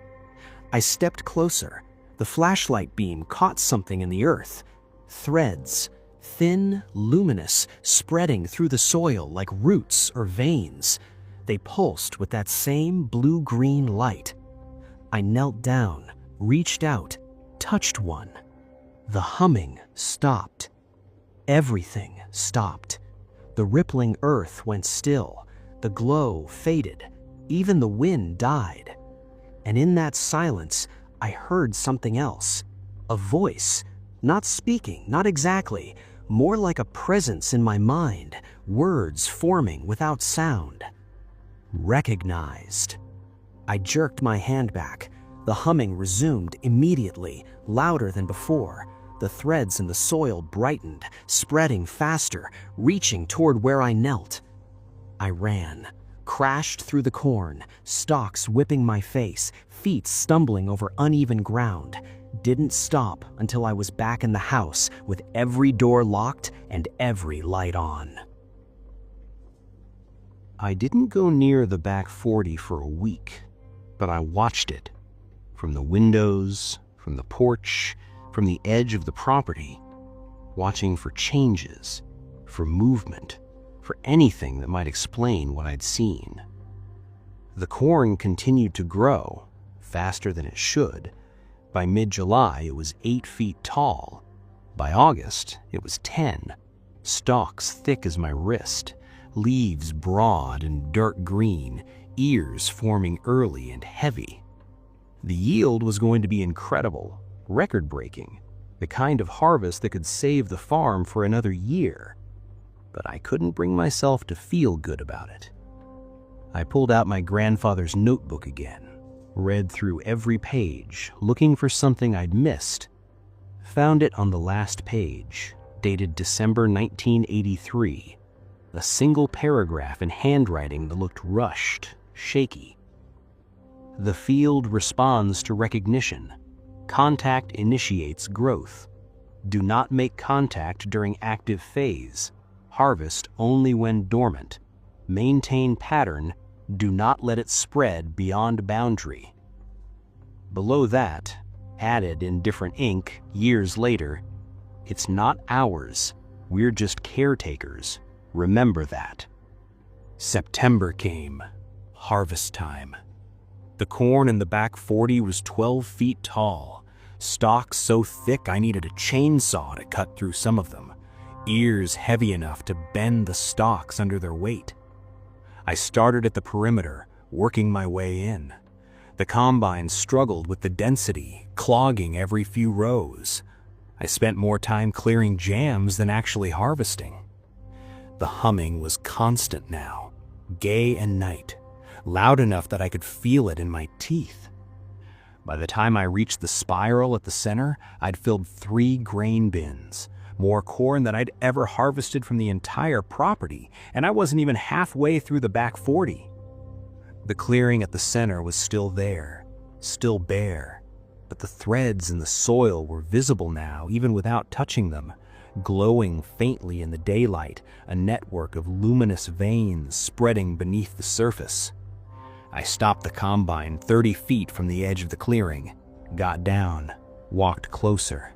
I stepped closer. The flashlight beam caught something in the earth. Threads, thin, luminous, spreading through the soil like roots or veins. They pulsed with that same blue-green light. I knelt down, reached out, touched one. The humming stopped. Everything stopped. The rippling earth went still. The glow faded. Even the wind died. And in that silence, I heard something else. A voice, not speaking, not exactly, more like a presence in my mind, words forming without sound. Recognized. I jerked my hand back. The humming resumed immediately, louder than before. The threads in the soil brightened, spreading faster, reaching toward where I knelt. I ran, crashed through the corn, stalks whipping my face, feet stumbling over uneven ground. Didn't stop until I was back in the house with every door locked and every light on. I didn't go near the back 40 for a week, but I watched it. From the windows, from the porch, from the edge of the property, watching for changes, for movement, for anything that might explain what I'd seen. The corn continued to grow, faster than it should. By mid-July, it was 8 feet tall. By August, it was 10, stalks thick as my wrist, leaves broad and dark green, ears forming early and heavy. The yield was going to be incredible, record-breaking, the kind of harvest that could save the farm for another year. But I couldn't bring myself to feel good about it. I pulled out my grandfather's notebook again, read through every page, looking for something I'd missed. Found it on the last page, dated December 1983, a single paragraph in handwriting that looked rushed, shaky. The field responds to recognition. Contact initiates growth. Do not make contact during active phase. Harvest only when dormant. Maintain pattern. Do not let it spread beyond boundary. Below that, added in different ink years later, it's not ours. We're just caretakers. Remember that. September came. Harvest time. The corn in the back 40 was 12 feet tall. Stalks so thick I needed a chainsaw to cut through some of them. Ears heavy enough to bend the stalks under their weight. I started at the perimeter, working my way in. The combine struggled with the density, clogging every few rows. I spent more time clearing jams than actually harvesting. The humming was constant now, day and night, loud enough that I could feel it in my teeth. By the time I reached the spiral at the center, I'd filled 3 grain bins, more corn than I'd ever harvested from the entire property, and I wasn't even halfway through the back 40. The clearing at the center was still there, still bare, but the threads in the soil were visible now, even without touching them, glowing faintly in the daylight, a network of luminous veins spreading beneath the surface. I stopped the combine 30 feet from the edge of the clearing, got down, walked closer.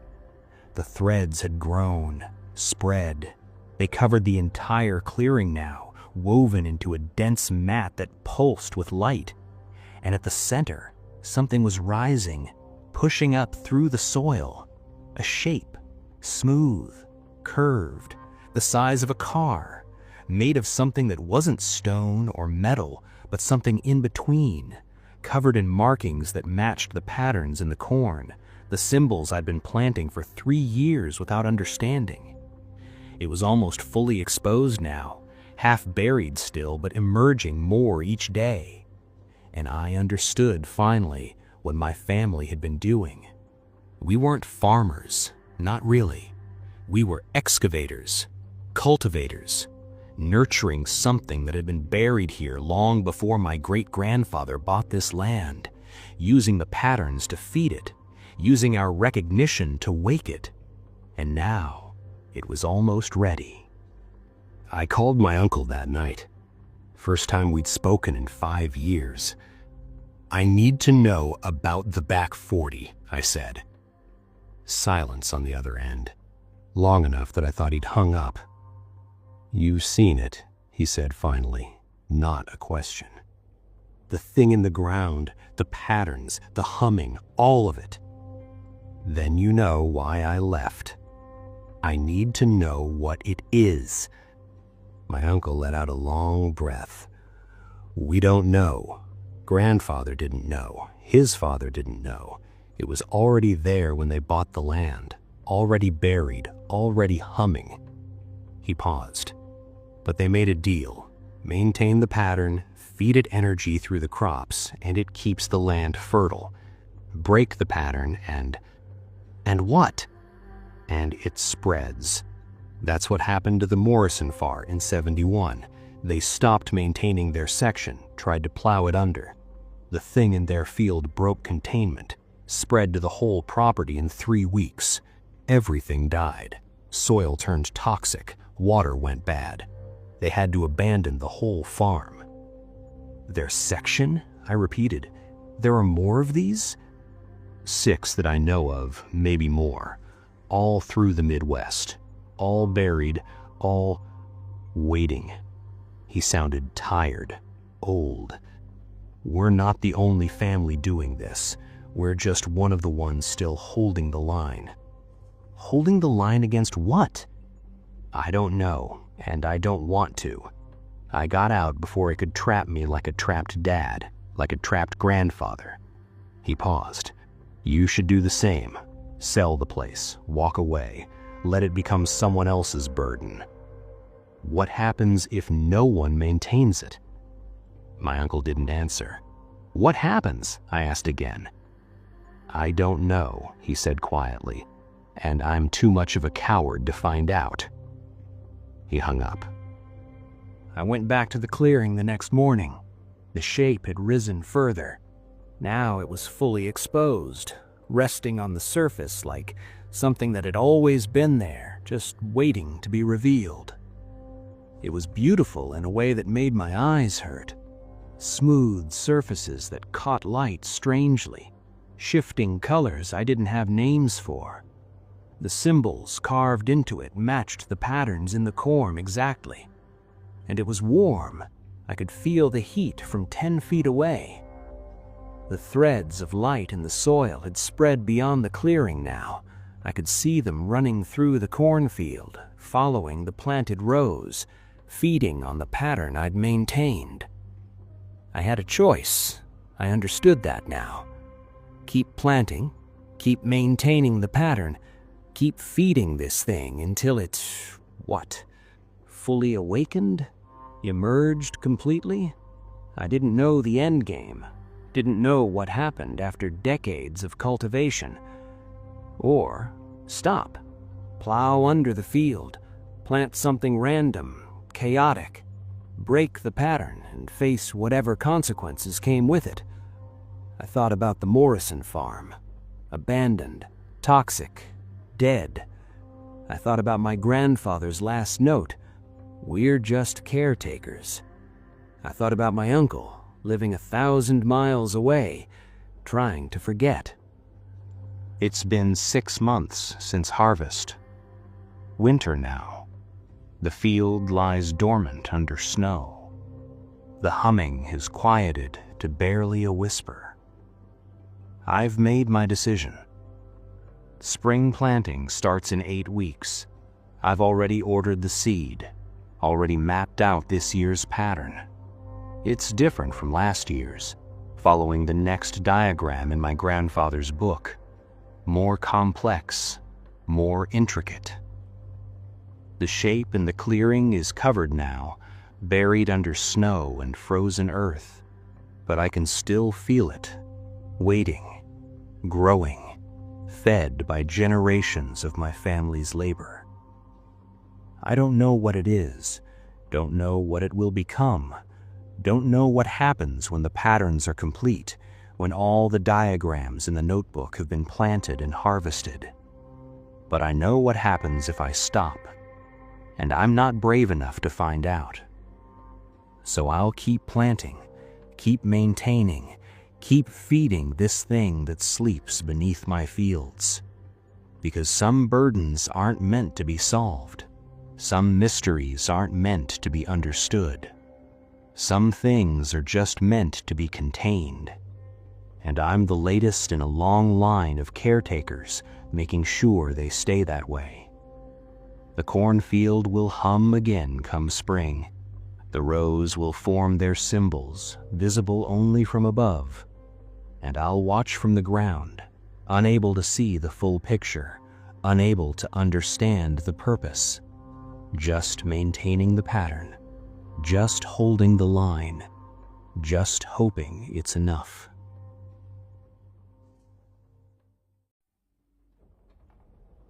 The threads had grown, spread. They covered the entire clearing now, woven into a dense mat that pulsed with light. And at the center, something was rising, pushing up through the soil. A shape, smooth, curved, the size of a car, made of something that wasn't stone or metal, but something in between, covered in markings that matched the patterns in the corn, the symbols I'd been planting for 3 years without understanding. It was almost fully exposed now, half buried still, but emerging more each day. And I understood finally what my family had been doing. We weren't farmers, not really. We were excavators, cultivators, nurturing something that had been buried here long before my great-grandfather bought this land, using the patterns to feed it, using our recognition to wake it. And now, it was almost ready. I called my uncle that night. First time we'd spoken in 5 years. "I need to know about the back 40, I said. Silence on the other end, long enough that I thought he'd hung up. "You've seen it," he said finally, not a question. "The thing in the ground, the patterns, the humming, all of it. Then you know why I left. I need to know what it is." My uncle let out a long breath. "We don't know. Grandfather didn't know. His father didn't know. It was already there when they bought the land, already buried, already humming." He paused. "But they made a deal. Maintain the pattern, feed it energy through the crops, and it keeps the land fertile. Break the pattern and what? And it spreads. That's what happened to the Morrison Farm in 71. They stopped maintaining their section, tried to plow it under. The thing in their field broke containment, spread to the whole property in 3 weeks. Everything died. Soil turned toxic, water went bad. They had to abandon the whole farm." "Their section?" I repeated. "There are more of these?" "6 that I know of, maybe more. All through the Midwest. All buried, all waiting." He sounded tired, old. "We're not the only family doing this. We're just one of the ones still holding the line." "Holding the line against what?" "I don't know, and I don't want to. I got out before it could trap me like a trapped dad, like a trapped grandfather. He paused. You should do the same. Sell the place, walk away, let it become someone else's burden. What happens if no one maintains it? My uncle didn't answer. What happens? I asked again. I don't know, he said quietly, and I'm too much of a coward to find out. He hung up. I went back to the clearing the next morning. The shape had risen further. Now it was fully exposed, resting on the surface like something that had always been there, just waiting to be revealed. It was beautiful in a way that made my eyes hurt. Smooth surfaces that caught light strangely, shifting colors I didn't have names for. The symbols carved into it matched the patterns in the corm exactly. And it was warm. I could feel the heat from 10 feet away. The threads of light in the soil had spread beyond the clearing now. I could see them running through the cornfield, following the planted rows, feeding on the pattern I'd maintained. I had a choice. I understood that now. Keep planting, keep maintaining the pattern, keep feeding this thing until it, fully awakened? Emerged completely? I didn't know the end game, didn't know what happened after decades of cultivation. Or stop, plow under the field, plant something random, chaotic, break the pattern and face whatever consequences came with it. I thought about the Morrison farm, abandoned, toxic, dead. I thought about my grandfather's last note, we're just caretakers. I thought about my uncle, living 1,000 miles away, trying to forget. It's been 6 months since harvest. Winter now. The field lies dormant under snow. The humming has quieted to barely a whisper. I've made my decision. Spring planting starts in 8 weeks. I've already ordered the seed, already mapped out this year's pattern. It's different from last year's, following the next diagram in my grandfather's book. More complex, more intricate. The shape in the clearing is covered now, buried under snow and frozen earth, but I can still feel it, waiting, growing, fed by generations of my family's labor. I don't know what it is, don't know what it will become, don't know what happens when the patterns are complete, when all the diagrams in the notebook have been planted and harvested. But I know what happens if I stop, and I'm not brave enough to find out. So I'll keep planting, keep maintaining, keep feeding this thing that sleeps beneath my fields. Because some burdens aren't meant to be solved. Some mysteries aren't meant to be understood. Some things are just meant to be contained. And I'm the latest in a long line of caretakers making sure they stay that way. The cornfield will hum again come spring. The rows will form their symbols, visible only from above. And I'll watch from the ground, unable to see the full picture, unable to understand the purpose. Just maintaining the pattern, just holding the line, just hoping it's enough.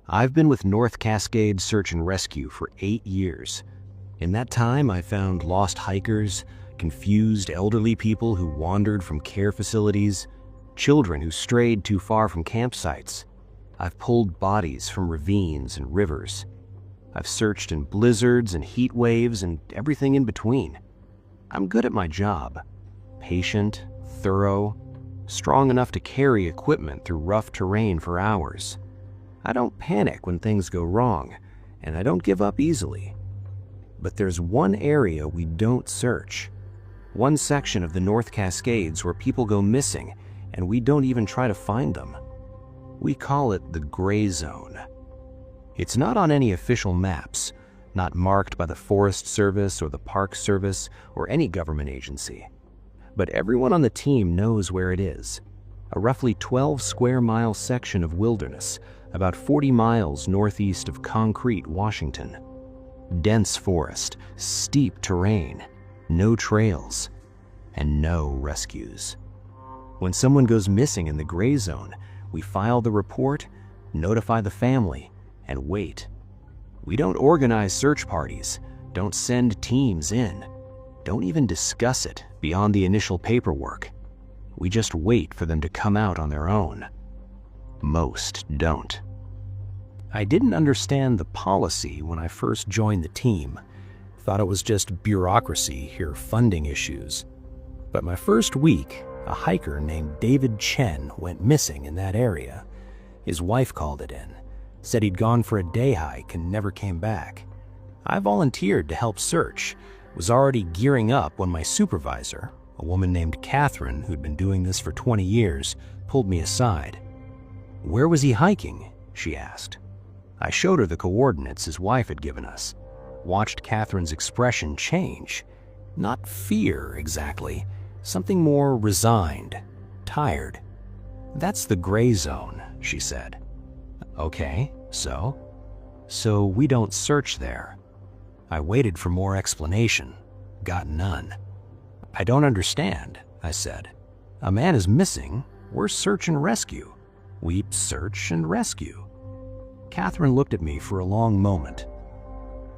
I've been with North Cascade Search and Rescue for 8 years. In that time, I found lost hikers, confused elderly people who wandered from care facilities, children who strayed too far from campsites. I've pulled bodies from ravines and rivers. I've searched in blizzards and heat waves and everything in between. I'm good at my job. Patient, thorough, strong enough to carry equipment through rough terrain for hours. I don't panic when things go wrong, and I don't give up easily. But there's one area we don't search. One section of the North Cascades where people go missing, and we don't even try to find them. We call it the gray zone. It's not on any official maps, not marked by the Forest Service or the Park Service or any government agency. But everyone on the team knows where it is. A roughly 12-square-mile section of wilderness, about 40 miles northeast of Concrete, Washington. Dense forest, steep terrain, no trails, and no rescues. When someone goes missing in the gray zone, we file the report, notify the family, and wait. We don't organize search parties, don't send teams in, don't even discuss it beyond the initial paperwork. We just wait for them to come out on their own. Most don't. I didn't understand the policy when I first joined the team. Thought it was just bureaucracy or funding issues. But my first week, a hiker named David Chen went missing in that area. His wife called it in, said he'd gone for a day hike and never came back. I volunteered to help search, was already gearing up when my supervisor, a woman named Catherine who'd been doing this for 20 years, pulled me aside. "Where was he hiking?" she asked. I showed her the coordinates his wife had given us, watched Catherine's expression change. Not fear, exactly. Something more resigned, tired. "That's the gray zone," she said. "Okay, so?" "So we don't search there." I waited for more explanation. Got none. "I don't understand," I said. "A man is missing. We're search and rescue. We search and rescue." Catherine looked at me for a long moment.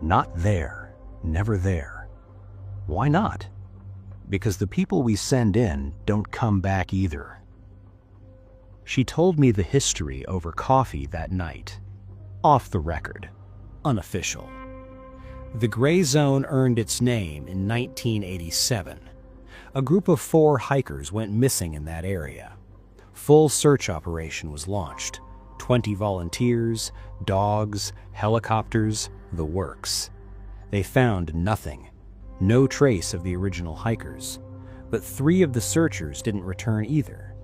"Not there. Never there." "Why not?" "Because the people we send in don't come back either." She told me the history over coffee that night. Off the record. Unofficial. The gray zone earned its name in 1987. A group of 4 hikers went missing in that area. Full search operation was launched. 20 volunteers, dogs, helicopters, the works. They found nothing. No trace of the original hikers. But 3 of the searchers didn't return either.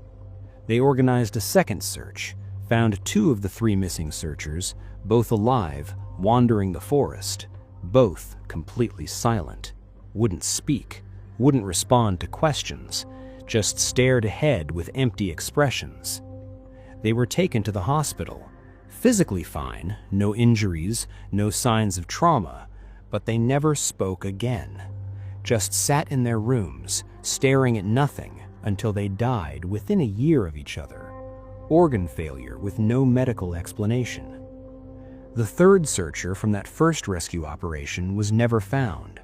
They organized a second search, found 2 of the 3 missing searchers, both alive, wandering the forest, both completely silent, wouldn't speak, wouldn't respond to questions, just stared ahead with empty expressions. They were taken to the hospital, physically fine, no injuries, no signs of trauma, but they never spoke again, just sat in their rooms, staring at nothing until they died within a year of each other. Organ failure with no medical explanation. The third searcher from that first rescue operation was never found.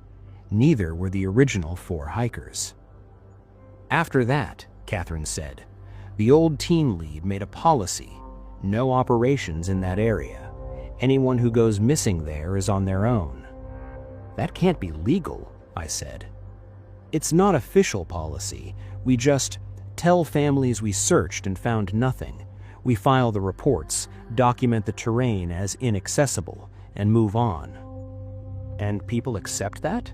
Neither were the original 4 hikers. After that, Catherine said, the old team lead made a policy. No operations in that area. Anyone who goes missing there is on their own. That can't be legal, I said. It's not official policy. We just tell families we searched and found nothing. We file the reports, document the terrain as inaccessible, and move on. And people accept that?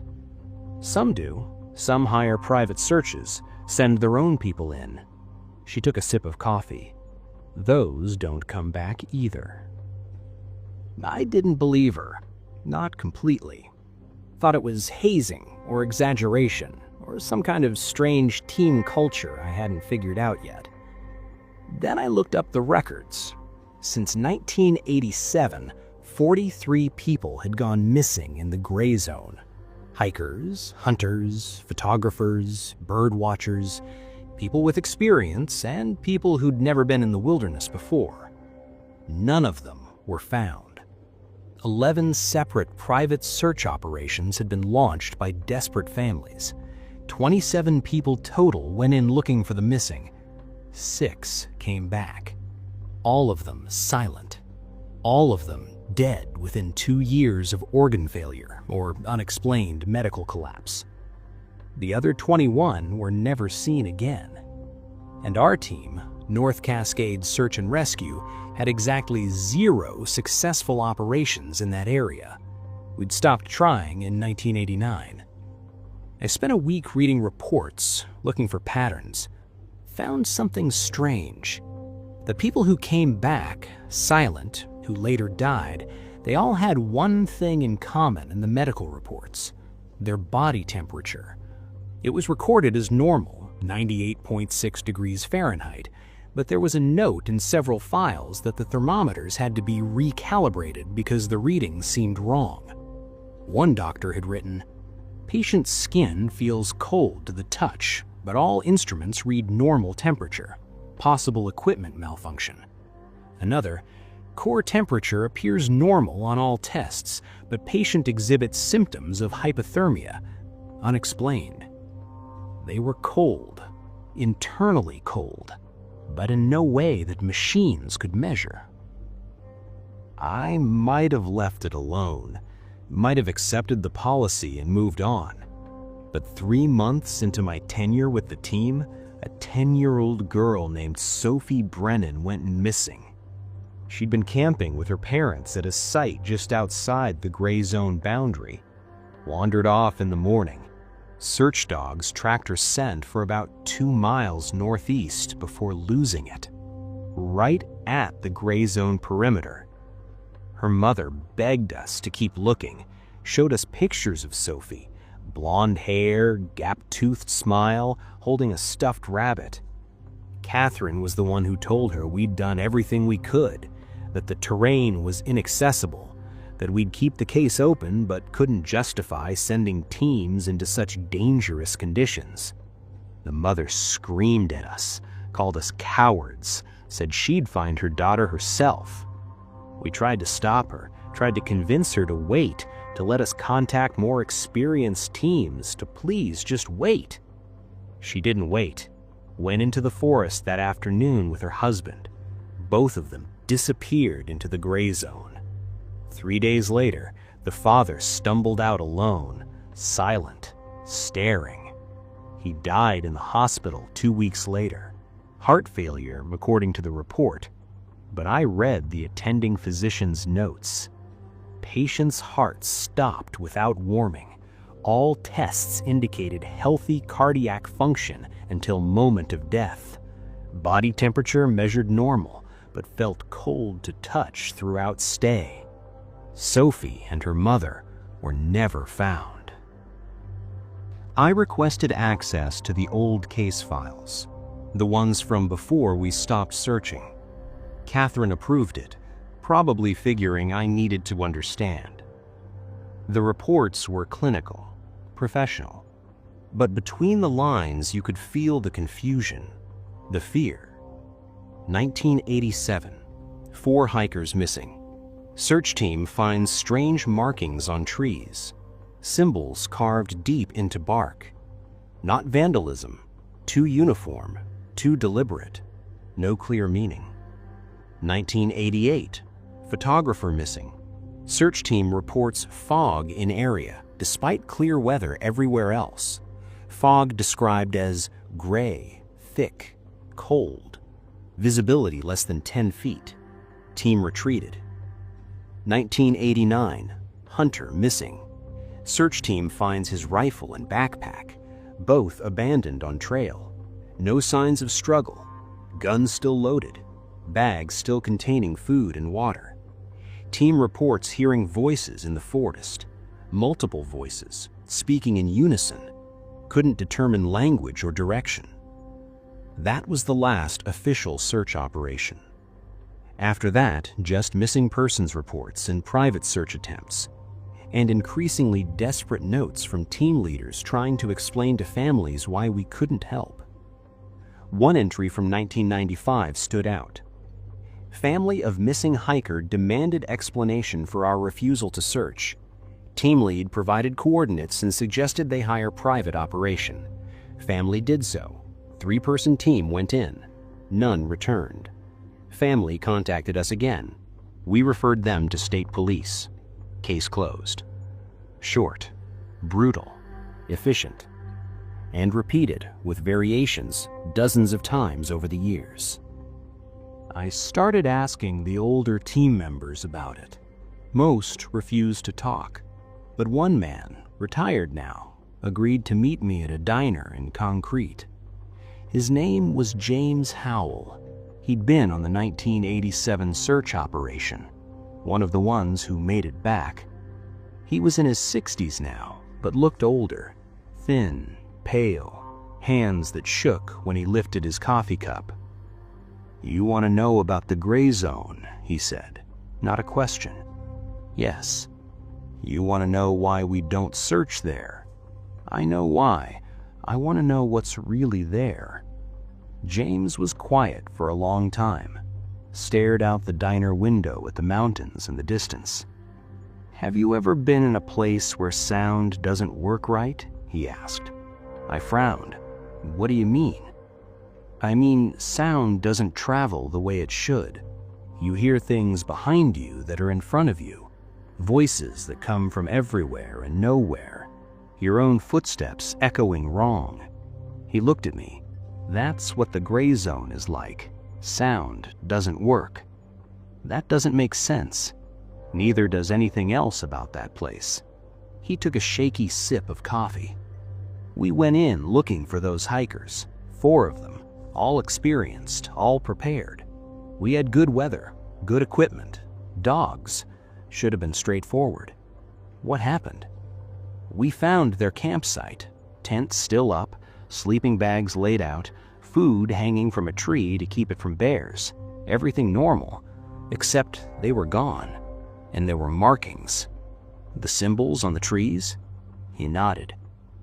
Some do. Some hire private searches, send their own people in. She took a sip of coffee. Those don't come back either. I didn't believe her. Not completely. Thought it was hazing or exaggeration or some kind of strange team culture I hadn't figured out yet. Then I looked up the records. Since 1987, 43 people had gone missing in the gray zone. Hikers, hunters, photographers, bird watchers, people with experience, and people who'd never been in the wilderness before. None of them were found. 11 separate private search operations had been launched by desperate families. 27 people total went in looking for the missing. 6 came back. All of them silent. All of them dead within 2 years of organ failure or unexplained medical collapse. The other 21 were never seen again. And our team, North Cascade Search and Rescue, had exactly 0 successful operations in that area. We'd stopped trying in 1989. I spent a week reading reports, looking for patterns. Found something strange. The people who came back, silent, who later died, They all had one thing in common in the medical reports: their body temperature. It was recorded as normal, 98.6 degrees Fahrenheit, but there was a note in several files that the thermometers had to be recalibrated because the readings seemed wrong. One doctor had written, "Patient's skin feels cold to the touch, but all instruments read normal temperature. Possible equipment malfunction." Another, "Core temperature appears normal on all tests, but patient exhibits symptoms of hypothermia. Unexplained." They were cold, internally cold, but in no way that machines could measure. I might have left it alone, might have accepted the policy and moved on. But 3 months into my tenure with the team, a 10-year-old girl named Sophie Brennan went missing. She'd been camping with her parents at a site just outside the gray zone boundary, wandered off in the morning. Search dogs tracked her scent for about 2 miles northeast before losing it, right at the gray zone perimeter. Her mother begged us to keep looking, showed us pictures of Sophie, blonde hair, gap-toothed smile, holding a stuffed rabbit. Catherine was the one who told her we'd done everything we could, that the terrain was inaccessible, that we'd keep the case open but couldn't justify sending teams into such dangerous conditions. The mother screamed at us, called us cowards, said she'd find her daughter herself. We tried to stop her, tried to convince her to wait, to let us contact more experienced teams, to please just wait. She didn't wait, went into the forest that afternoon with her husband. Both of them disappeared into the gray zone. 3 days later, the father stumbled out alone, silent, staring. He died in the hospital 2 weeks later. Heart failure, according to the report. But I read the attending physician's notes. Patient's heart stopped without warming. All tests indicated healthy cardiac function until moment of death. Body temperature measured normal, but felt cold to touch throughout stay. Sophie and her mother were never found. I requested access to the old case files, the ones from before we stopped searching. Catherine approved it, probably figuring I needed to understand. The reports were clinical, professional, but between the lines you could feel the confusion, the fear. 1987, 4 hikers missing. Search team finds strange markings on trees, symbols carved deep into bark. Not vandalism, too uniform, too deliberate, no clear meaning. 1988, photographer missing. Search team reports fog in area, despite clear weather everywhere else. Fog described as gray, thick, cold. Visibility less than 10 feet. Team retreated. 1989, hunter missing. Search team finds his rifle and backpack, both abandoned on trail. No signs of struggle, gun still loaded, bag still containing food and water. Team reports hearing voices in the forest, multiple voices, speaking in unison, couldn't determine language or direction. That was the last official search operation. After that, just missing persons reports and private search attempts, and increasingly desperate notes from team leaders trying to explain to families why we couldn't help. One entry from 1995 stood out. Family of missing hiker demanded explanation for our refusal to search. Team lead provided coordinates and suggested they hire private operation. Family did so. 3-person team went in. None returned. Family contacted us again. We referred them to state police. Case closed. Short, brutal, efficient, and repeated with variations dozens of times over the years. I started asking the older team members about it. Most refused to talk, but one man, retired now, agreed to meet me at a diner in Concrete. His name was James Howell. He'd been on the 1987 search operation. one of the ones who made it back. He was in his 60s now, but looked older, thin, pale, hands that shook when he lifted his coffee cup. "You want to know about the gray zone," he said, not a question. "Yes." "You want to know why we don't search there?" "I know why. I want to know what's really there." James was quiet for a long time, stared out the diner window at the mountains in the distance. "Have you ever been in a place where sound doesn't work right?" he asked. I frowned. "What do you mean?" "I mean, sound doesn't travel the way it should. You hear things behind you that are in front of you, voices that come from everywhere and nowhere, your own footsteps echoing wrong." He looked at me. "That's what the gray zone is like. Sound doesn't work." "That doesn't make sense. Neither does anything else about that place." He took a shaky sip of coffee. "We went in looking for those hikers, 4 of them, all experienced, all prepared. We had good weather, good equipment, dogs. Should have been straightforward. What happened? We found their campsite, tent still up, sleeping bags laid out, food hanging from a tree to keep it from bears. Everything normal, except they were gone, and there were markings. The symbols on the trees?" He nodded.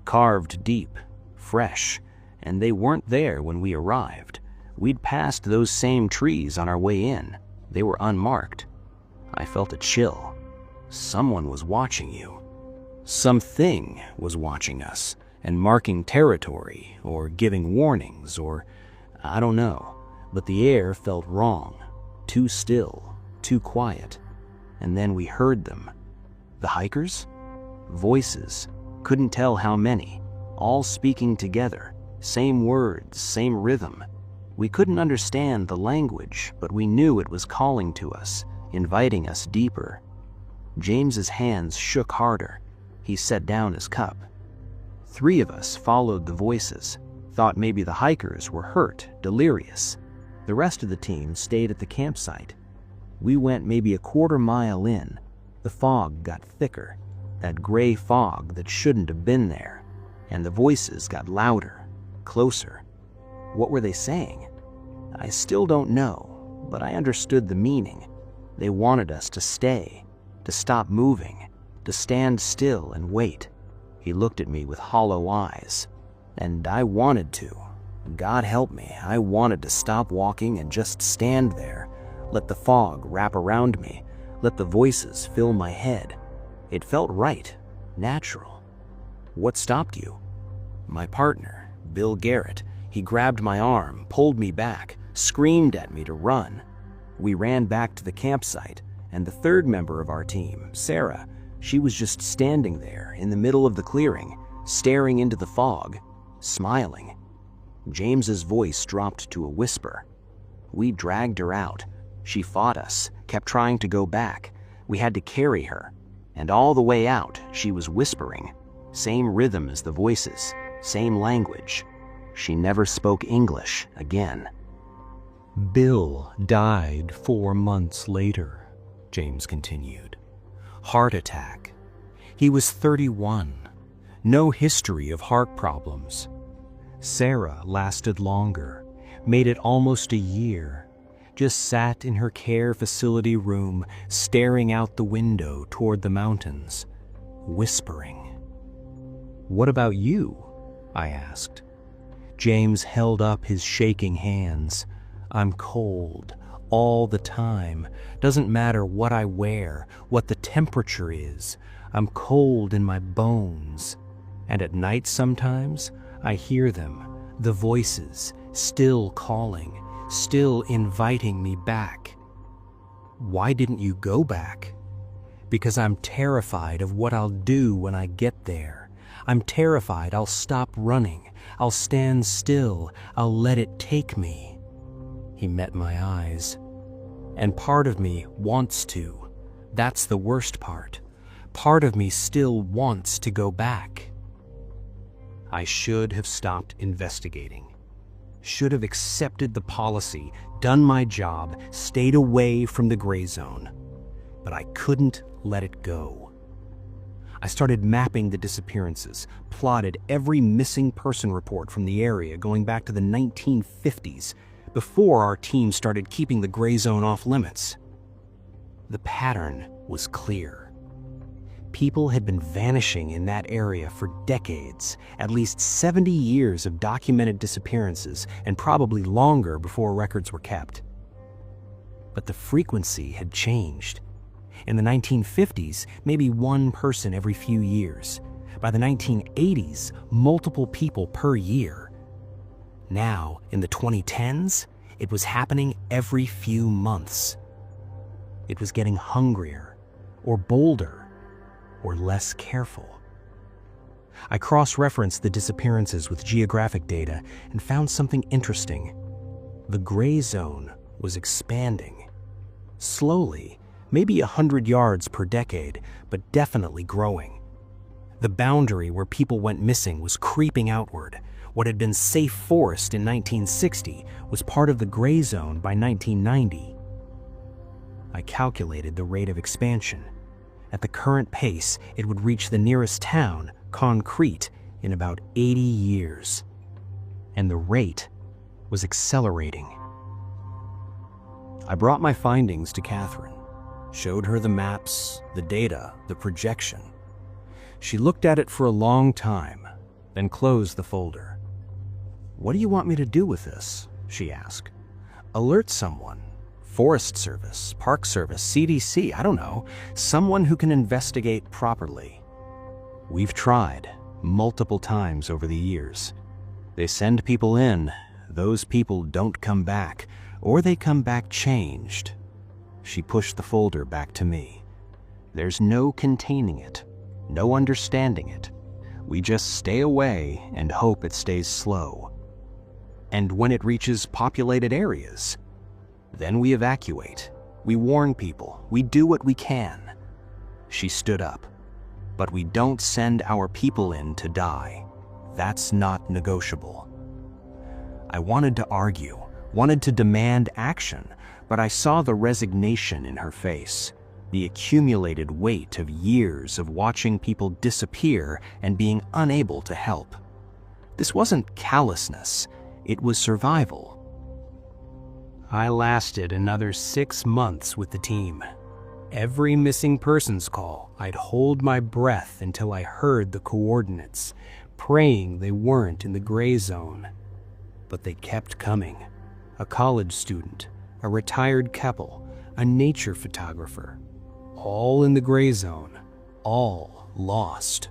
"Carved deep, fresh, and they weren't there when we arrived. We'd passed those same trees on our way in. They were unmarked." I felt a chill. Someone was watching you. Something was watching us and marking territory or giving warnings or I don't know, but the air felt wrong, too still, too quiet. And then we heard them. The hikers? Voices, couldn't tell how many, all speaking together, same words, same rhythm. We couldn't understand the language, but we knew it was calling to us, inviting us deeper. James's hands shook harder. He set down his cup. 3 of us followed the voices, thought maybe the hikers were hurt, delirious. The rest of the team stayed at the campsite. We went maybe a quarter mile in. The fog got thicker, that gray fog that shouldn't have been there, and the voices got louder, closer. What were they saying? I still don't know, but I understood the meaning. They wanted us to stay, to stop moving, to stand still and wait. He looked at me with hollow eyes, and I wanted to. God help me, I wanted to stop walking and just stand there, let the fog wrap around me, let the voices fill my head. It felt right, natural. What stopped you? My partner, Bill Garrett. He grabbed my arm, pulled me back, screamed at me to run. We ran back to the campsite, and the 3rd member of our team, Sarah, she was just standing there in the middle of the clearing, staring into the fog, smiling. James's voice dropped to a whisper. We dragged her out. She fought us, kept trying to go back. We had to carry her, and all the way out, she was whispering. Same rhythm as the voices, same language. She never spoke English again. Bill died 4 months later, James continued. Heart attack. He was 31. No history of heart problems. Sarah lasted longer, made it almost a year. Just sat in her care facility room, staring out the window toward the mountains, whispering. "What about you?" I asked. James held up his shaking hands. "I'm cold, all the time. Doesn't matter what I wear, what the temperature is. I'm cold in my bones. And at night sometimes, I hear them, the voices, still calling, still inviting me back." "Why didn't you go back?" "Because I'm terrified of what I'll do when I get there. I'm terrified I'll stop running. I'll stand still. I'll let it take me." He met my eyes. "And part of me wants to. That's the worst part. Part of me still wants to go back." I should have stopped investigating. Should have accepted the policy, done my job, stayed away from the gray zone. but I couldn't let it go. I started mapping the disappearances, plotted every missing person report from the area going back to the 1950s, before our team started keeping the gray zone off limits. The pattern was clear. People had been vanishing in that area for decades, at least 70 years of documented disappearances, and probably longer before records were kept. But the frequency had changed. In the 1950s, maybe one person every few years. By the 1980s, multiple people per year. Now, in the 2010s, it was happening every few months. It was getting hungrier, or bolder, or less careful. I cross-referenced the disappearances with geographic data and found something interesting. The gray zone was expanding. Slowly, maybe 100 yards per decade, but definitely growing. The boundary where people went missing was creeping outward. What had been safe forest in 1960 was part of the gray zone by 1990. I calculated the rate of expansion. At the current pace, it would reach the nearest town, Concrete, in about 80 years. And the rate was accelerating. I brought my findings to Catherine, showed her the maps, the data, the projection. She looked at it for a long time, then closed the folder. "What do you want me to do with this?" she asked. "Alert someone. Forest Service, Park Service, CDC, I don't know. Someone who can investigate properly." "We've tried multiple times over the years. They send people in. Those people don't come back, or they come back changed." She pushed the folder back to me. "There's no containing it, no understanding it. We just stay away and hope it stays slow. And when it reaches populated areas, then we evacuate. We warn people. We do what we can." She stood up. "But we don't send our people in to die. That's not negotiable." I wanted to argue, wanted to demand action, but I saw the resignation in her face, the accumulated weight of years of watching people disappear and being unable to help. This wasn't callousness, it was survival. I lasted another 6 months with the team. Every missing persons call, I'd hold my breath until I heard the coordinates, praying they weren't in the gray zone. But they kept coming. A college student, a retired couple, a nature photographer. All in the gray zone, all lost.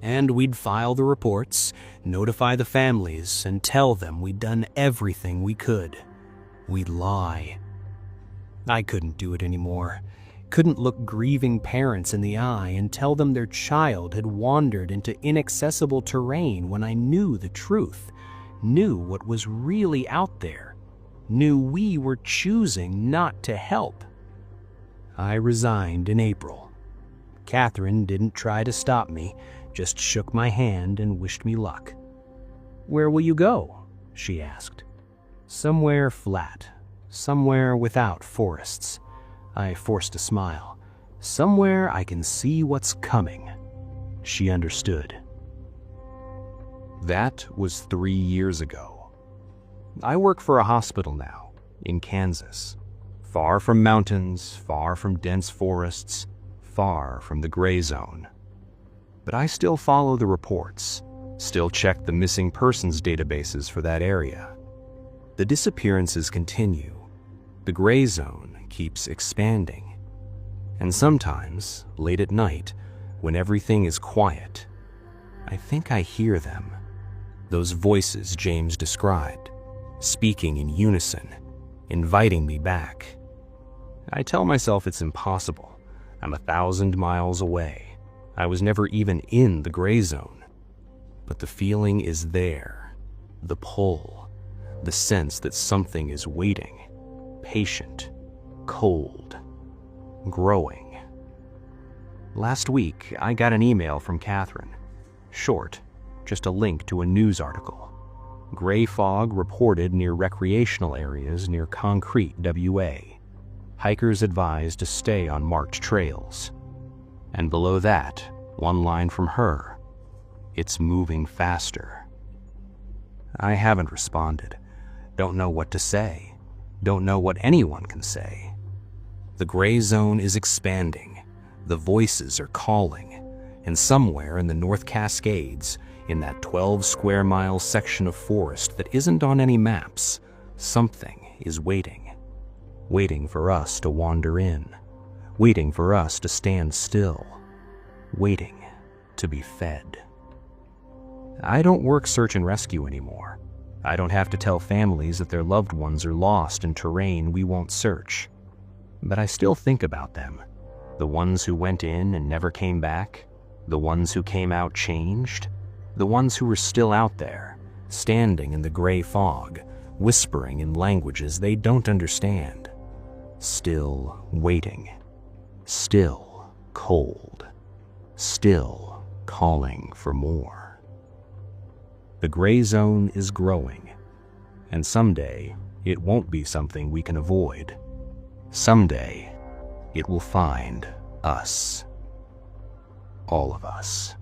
And we'd file the reports, notify the families, and tell them we'd done everything we could. We'd lie. I couldn't do it anymore. Couldn't look grieving parents in the eye and tell them their child had wandered into inaccessible terrain when I knew the truth, knew what was really out there, knew we were choosing not to help. I resigned in April. Catherine didn't try to stop me, just shook my hand and wished me luck. "Where will you go?" she asked. "Somewhere flat, somewhere without forests." I forced a smile. "Somewhere I can see what's coming." She understood. That was 3 years ago. I work for a hospital now, in Kansas. Far from mountains, far from dense forests, far from the gray zone. But I still follow the reports, still check the missing persons databases for that area. The disappearances continue. The gray zone keeps expanding. And sometimes, late at night, when everything is quiet, I think I hear them. Those voices James described, speaking in unison, inviting me back. I tell myself it's impossible. I'm 1,000 miles away. I was never even in the gray zone. But the feeling is there. The pull. The sense that something is waiting, patient, cold, growing. Last week, I got an email from Catherine. Short, just a link to a news article. Gray fog reported near recreational areas near Concrete, WA. hikers advised to stay on marked trails. And below that, one line from her, "It's moving faster." I haven't responded. Don't know what to say. Don't know what anyone can say. The gray zone is expanding. The voices are calling. And somewhere in the North Cascades, in that 12-square-mile section of forest that isn't on any maps, something is waiting. Waiting for us to wander in. Waiting for us to stand still. Waiting to be fed. I don't work search and rescue anymore. I don't have to tell families that their loved ones are lost in terrain we won't search. But I still think about them. The ones who went in and never came back. The ones who came out changed. The ones who were still out there, standing in the gray fog, whispering in languages they don't understand. Still waiting. Still cold. Still calling for more. The gray zone is growing, and someday it won't be something we can avoid. Someday it will find us. All of us.